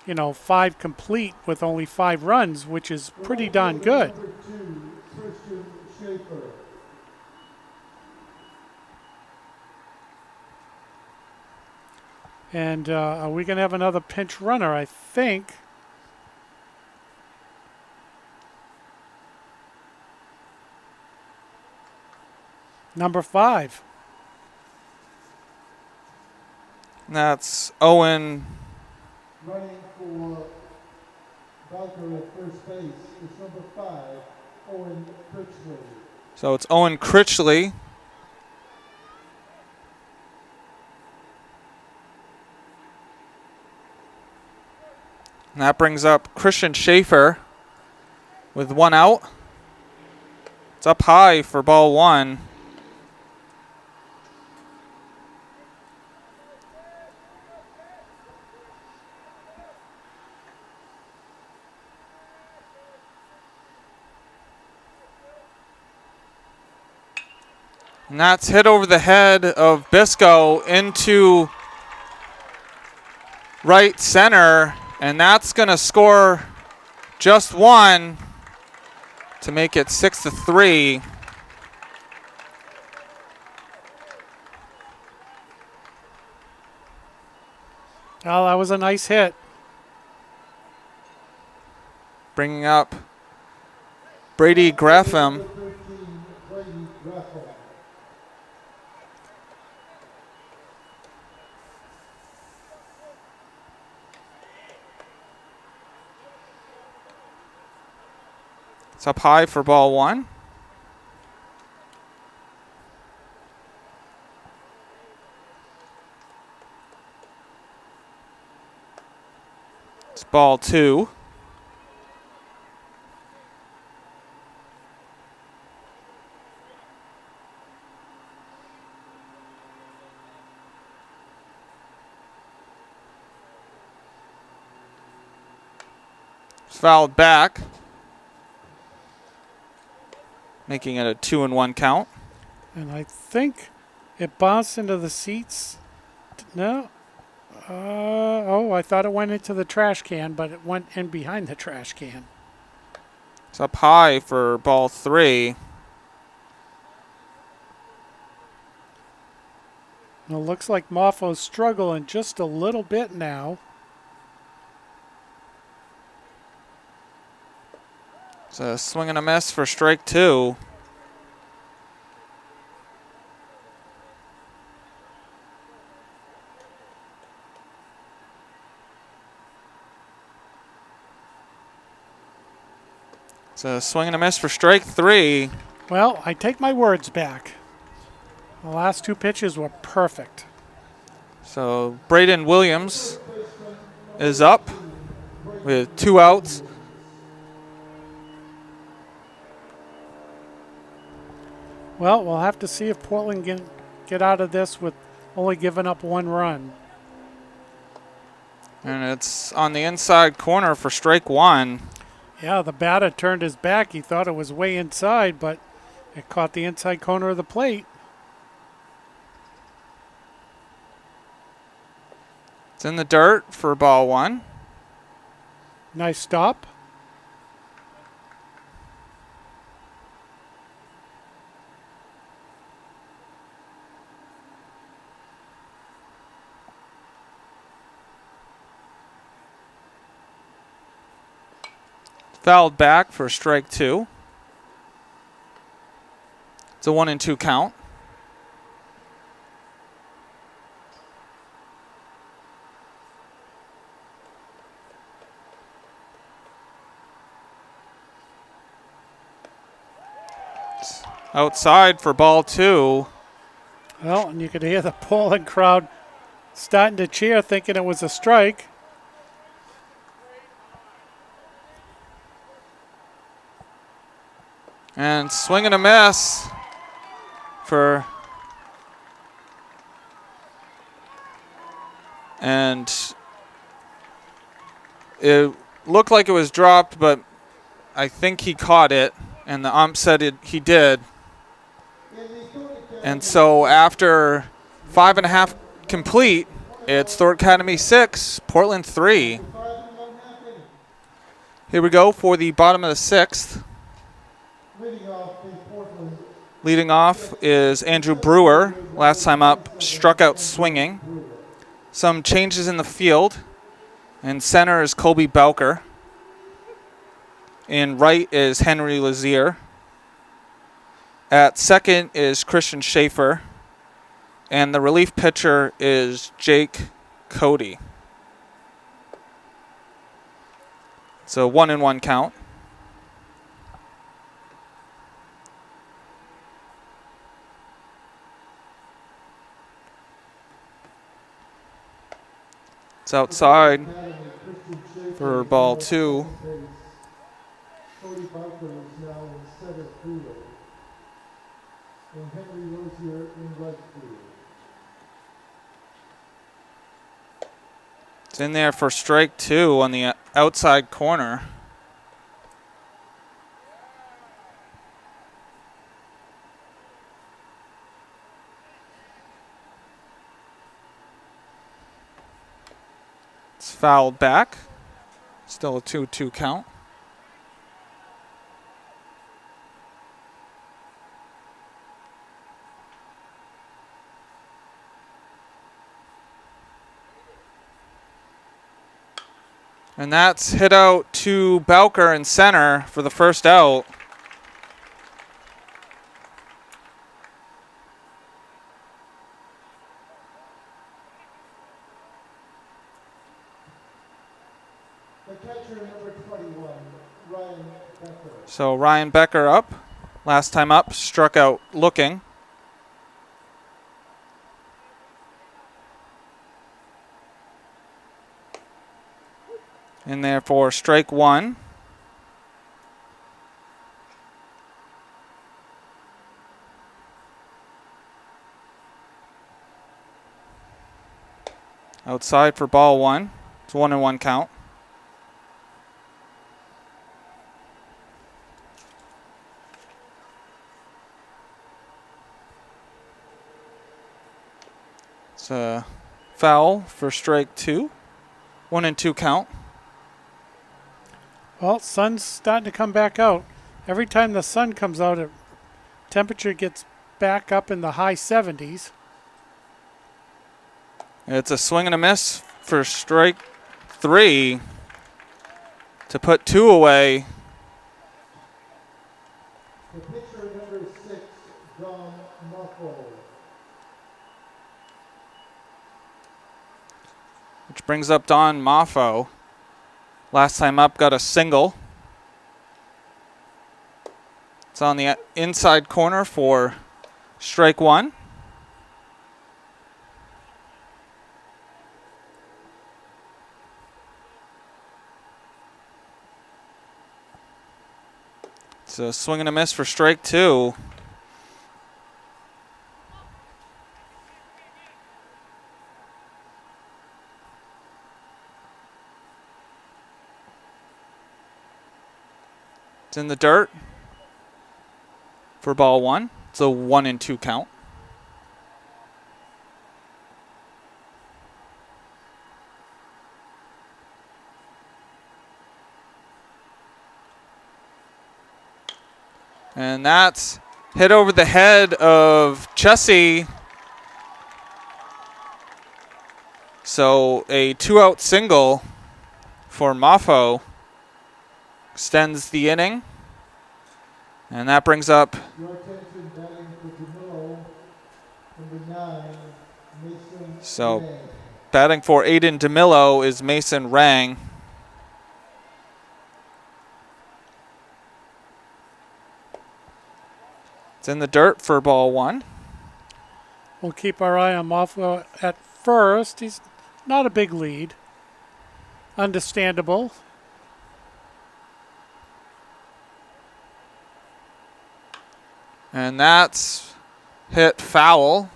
5 complete with only 5 runs, which is pretty darn good. Number 2, Christian Schaefer. And are we going to have another pinch runner? I think. Number 5. That's Owen. Running for Bowker at first base is number 5, Owen Critchley. So it's Owen Critchley. And that brings up Christian Schaefer with 1 out. It's up high for ball one. And that's hit over the head of Bisco into right center. And that's going to score just 1 to make it 6-3. Oh, that was a nice hit. Bringing up Brady Graffam. Number 13, Brady Graffam. It's up high for ball 1. It's ball 2. It's fouled back, making it a 2-1 count. And I think it bounced into the seats. No. Oh, I thought it went into the trash can, but it went in behind the trash can. It's up high for ball 3. And it looks like Moffo's struggling just a little bit now. It's a swing and a miss for strike 2. It's a swing and a miss for strike 3. Well, I take my words back. The last 2 pitches were perfect. So Braden Williams is up with 2 outs. Well, we'll have to see if Portland can get out of this with only giving up 1 run. And it's on the inside corner for strike 1. Yeah, the batter turned his back. He thought it was way inside, but it caught the inside corner of the plate. It's in the dirt for ball 1. Nice stop. Fouled back for strike 2. It's a 1-2 count. It's outside for ball 2. Well, and you could hear the Portland crowd starting to cheer, thinking it was a strike. And swing and a miss for, and it looked like it was dropped, but I think he caught it, and the ump said he did. And so after 5.5 complete, it's Thornton Academy 6, Portland 3. Here we go for the bottom of the 6th. Leading off is Andrew Brewer. Last time up, struck out swinging. Some changes in the field. In center is Colby Belker. In right is Henry Lazier. At second is Christian Schaefer. And the relief pitcher is Jake Cody. It's a 1-1 count. It's outside for ball 2. Cody Barker is now instead of Brewer. And Henry Rozier in right field. It's in there for strike 2 on the outside corner. It's fouled back. Still a 2-2 count. And that's hit out to Belker in center for the first out. The catcher, number 21, Ryan Becker. So Ryan Becker up. Last time up, struck out looking. In there for strike one. Outside for ball one. It's 1-1 count. It's a foul for strike two. 1-2 count. Well, sun's starting to come back out. Every time the sun comes out, temperature gets back up in the high 70s. It's a swing and a miss for strike three to put two away. The pitcher number 6, John Muffo. Which brings up Don Moffo. Last time up, got a single. It's on the inside corner for strike one. It's a swing and a miss for strike two. It's in the dirt for ball one. It's a 1-2 count. And that's hit over the head of Chessie. So a 2-out single for Moffo extends the inning. And that brings up Your attention batting for DeMillo, number 9, Mason So- Ray. batting for Aiden DeMillo is Mason Rang. It's in the dirt for ball one. We'll keep our eye on Moffo at first. He's not a big lead. Understandable. And that's hit foul.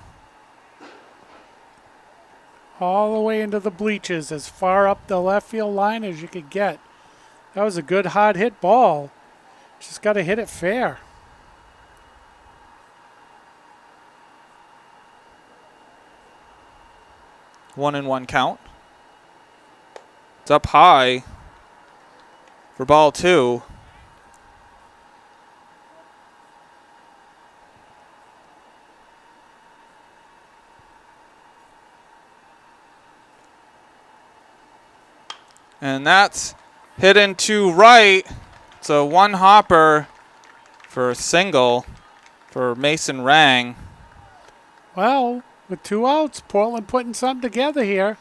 All the way into the bleachers, as far up the left field line as you could get. That was a good hard hit ball. Just got to hit it fair. 1-1 count. It's up high for ball two. And that's hit into right. It's a one hopper for a single for Mason Rang. Well, with 2 outs, Portland putting something together here.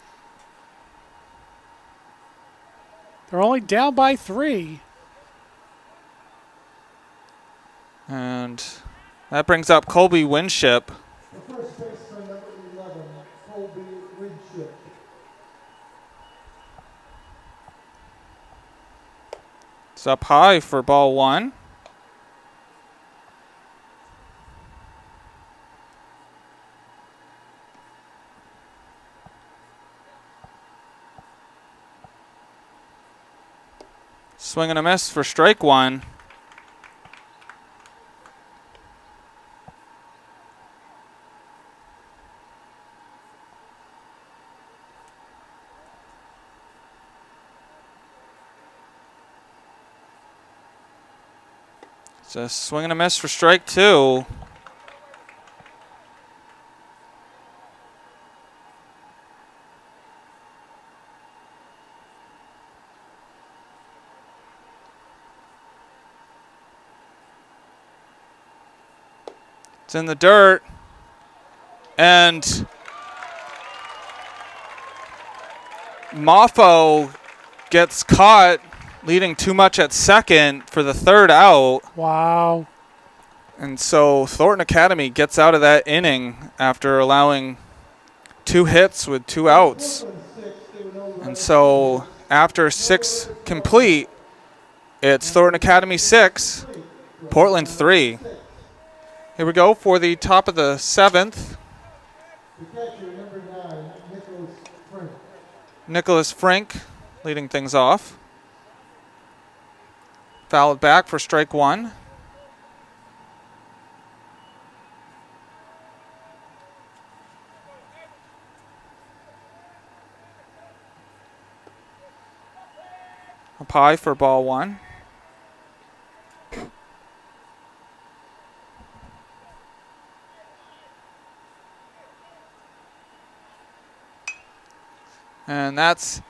They're only down by 3. And that brings up Colby Winship. The first baseman, number 11, Colby Winship. It's up high for ball one. Swing and a miss for strike one. It's a swing and a miss for strike two. It's in the dirt. And Moffo gets caught leading too much at second for the third out. Wow. And so Thornton Academy gets out of that inning after allowing 2 hits with 2 outs. And so after 6 complete, it's Thornton Academy 6, Portland 3. Here we go for the top of the 7th. The catcher, number 9, Nicholas Frank. Nicholas Frank leading things off. Fouled back for strike 1. Up high for ball 1. And that's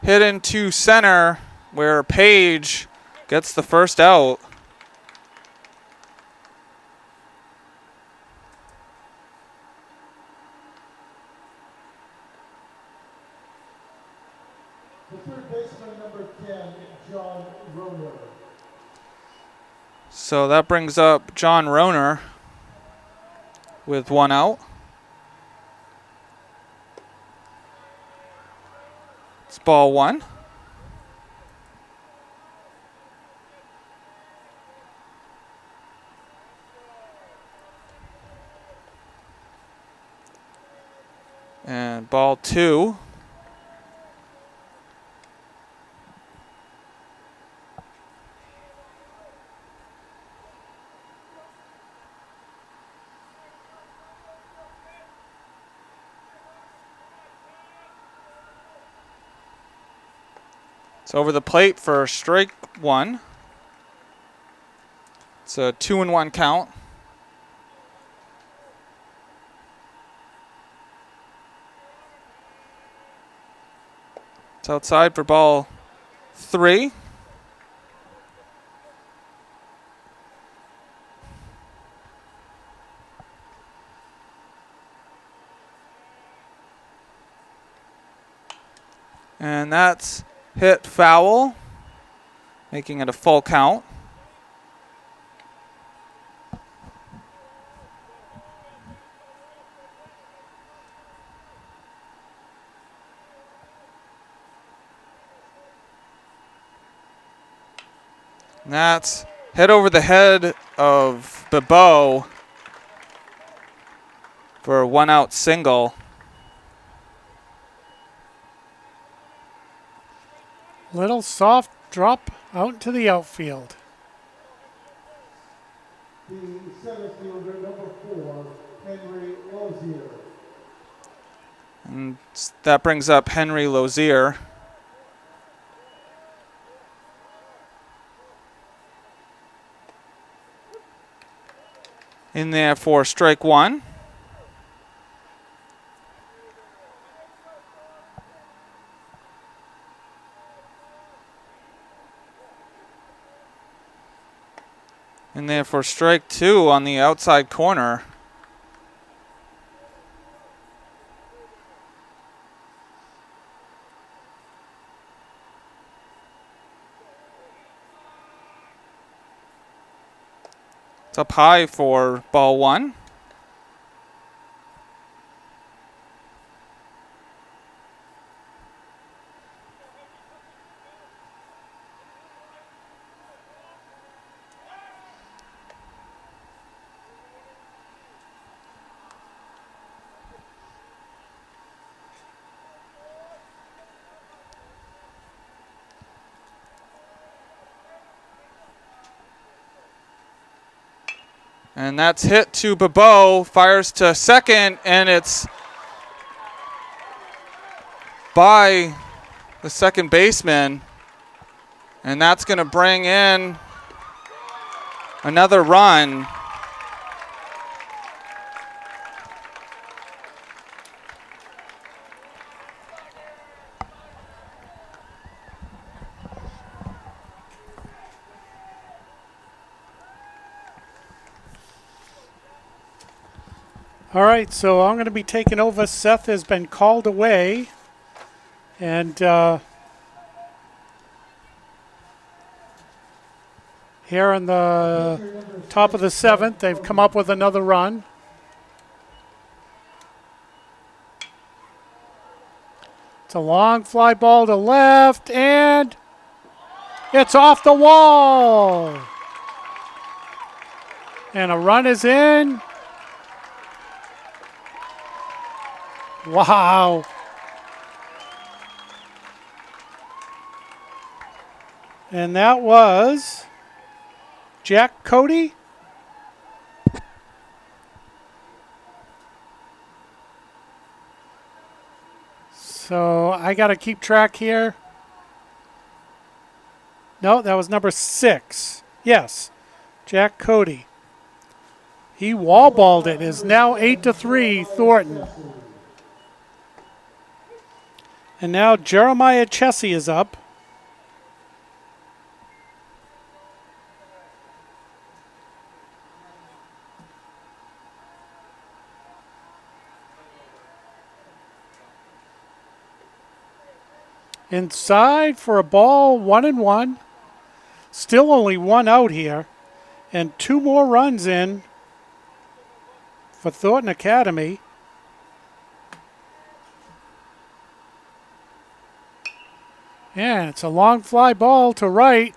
hit into center where Page gets the first out. The third baseman, number 10, John Roner. So that brings up John Roner with 1 out. It's ball 1. And ball 2. It's over the plate for strike 1. It's a 2-1 count. It's outside for ball 3. And that's hit foul, making it a full count. And that's hit over the head of Bebeau for a 1-out single. Little soft drop out to the outfield. The center fielder, number 4, Henry Lozier. And that brings up Henry Lozier. In there for strike 1. In there for strike 2 on the outside corner. It's up high for ball 1. And that's hit to Bebeau, fires to second, and it's by the second baseman. And that's going to bring in another run. All right, so I'm going to be taking over. Seth has been called away. And Here in the top of the 7th, they've come up with another run. It's a long fly ball to left, and it's off the wall. And a run is in. Wow. And that was Jack Cody. So I got to keep track here. No, that was number 6. Yes, Jack Cody. He wall-balled it. Is now 8-3 Thornton. And now Jeremiah Chessie is up. Inside for a ball, 1-1. Still only 1 out here. And 2 more runs in for Thornton Academy. And it's a long fly ball to right.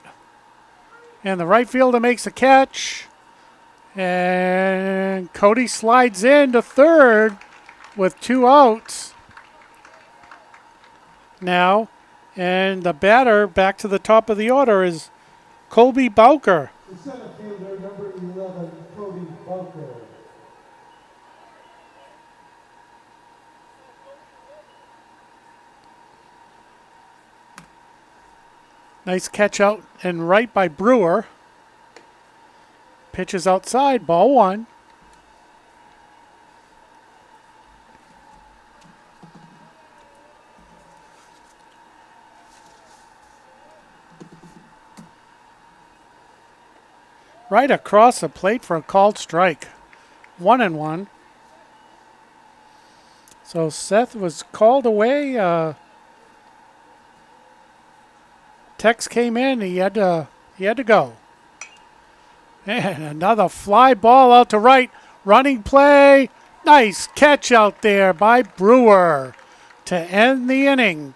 And the right fielder makes a catch. And Cody slides in to third with 2 outs now. And the batter back to the top of the order is Colby Bowker. The center fielder, number 11, Cody Bowker. Nice catch out and right by Brewer. Pitches outside, ball 1. Right across the plate for a called strike. 1-1. So Seth was called away. Tex came in. He had to go. And another fly ball out to right. Running play. Nice catch out there by Brewer to end the inning.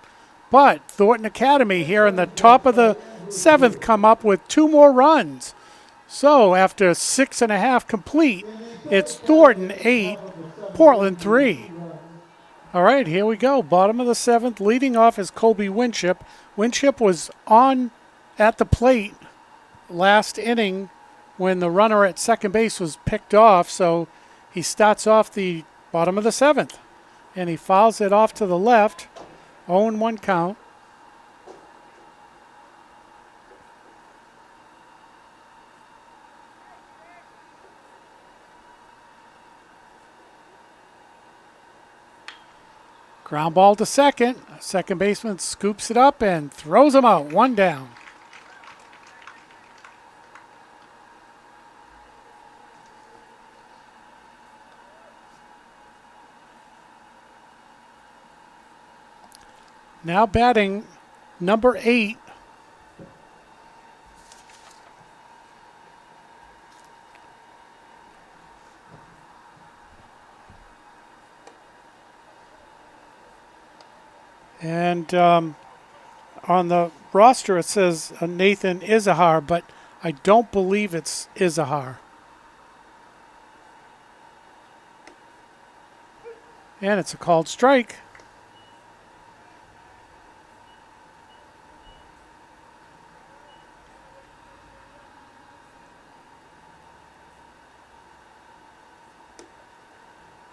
But Thornton Academy here in the top of the 7th come up with 2 more runs. So after 6.5 complete, it's Thornton 8, Portland 3. All right, here we go. Bottom of the 7th. Leading off is Colby Winship. Winship was on at the plate last inning when the runner at second base was picked off. So he starts off the bottom of the 7th. And he fouls it off to the left. 0-1 count. Ground ball to second. Second baseman scoops it up and throws him out. 1 down. Now batting number 8. And on the roster it says Nathan Izahar, but I don't believe it's Izahar. And it's a called strike.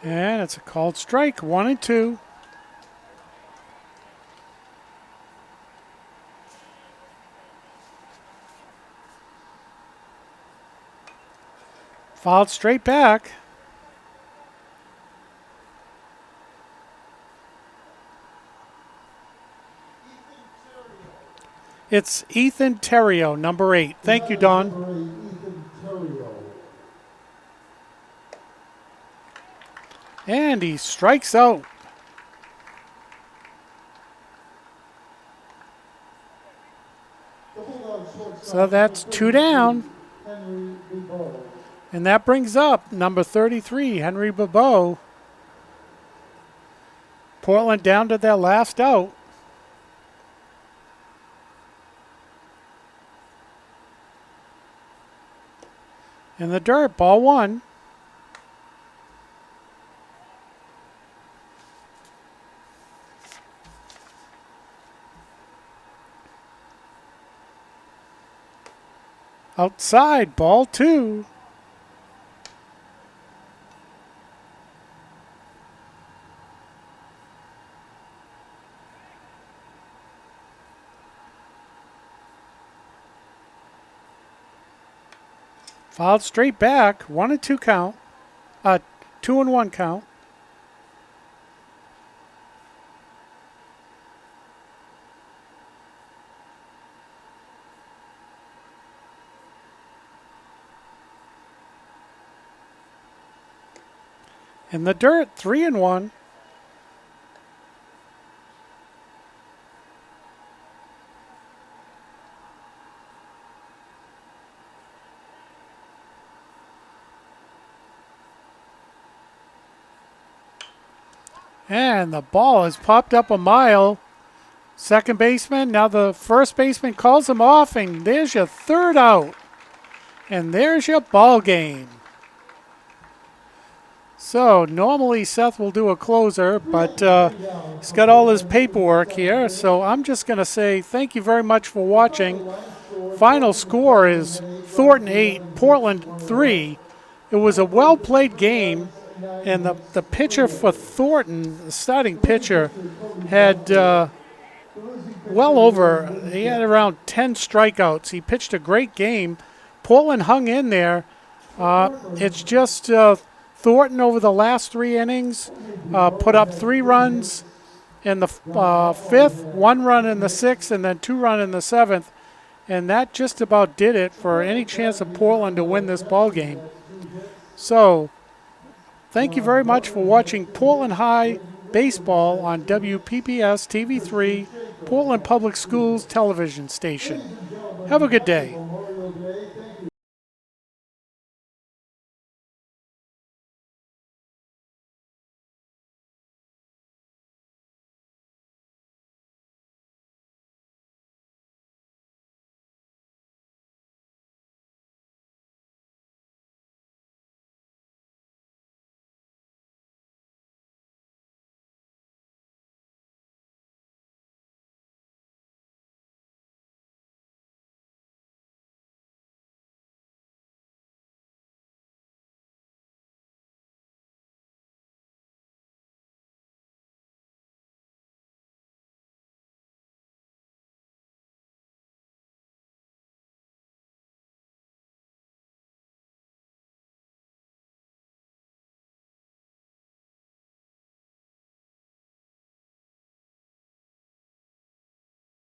And it's a called strike, 1-2. Fouled straight back. It's Ethan Terrio, number 8. Thank you, Don. Ethan Terrio. And he strikes out. The Bulldogs So that's 2 down. Henry Bebeau. And that brings up number 33, Henry Bebeau. Portland down to their last out. In the dirt, ball 1. Outside, ball 2. Fouled straight back, 1-2 count. 2-1 count. In the dirt, 3-1. And the ball has popped up a mile. Second baseman, now the first baseman calls him off, and there's your third out. And there's your ball game. So normally Seth will do a closer, but he's got all his paperwork here. So I'm just going to say thank you very much for watching. Final score is Thornton 8, Portland 3. It was a well-played game. And the pitcher for Thornton, the starting pitcher, had he had around 10 strikeouts. He pitched a great game. Portland hung in there. It's just Thornton over the last 3 innings put up 3 runs in the 5th, 1 run in the 6th, and then 2 runs in the 7th. And that just about did it for any chance of Portland to win this ball game. So thank you very much for watching Portland High Baseball on WPPS TV3, Portland Public Schools television station. Have a good day.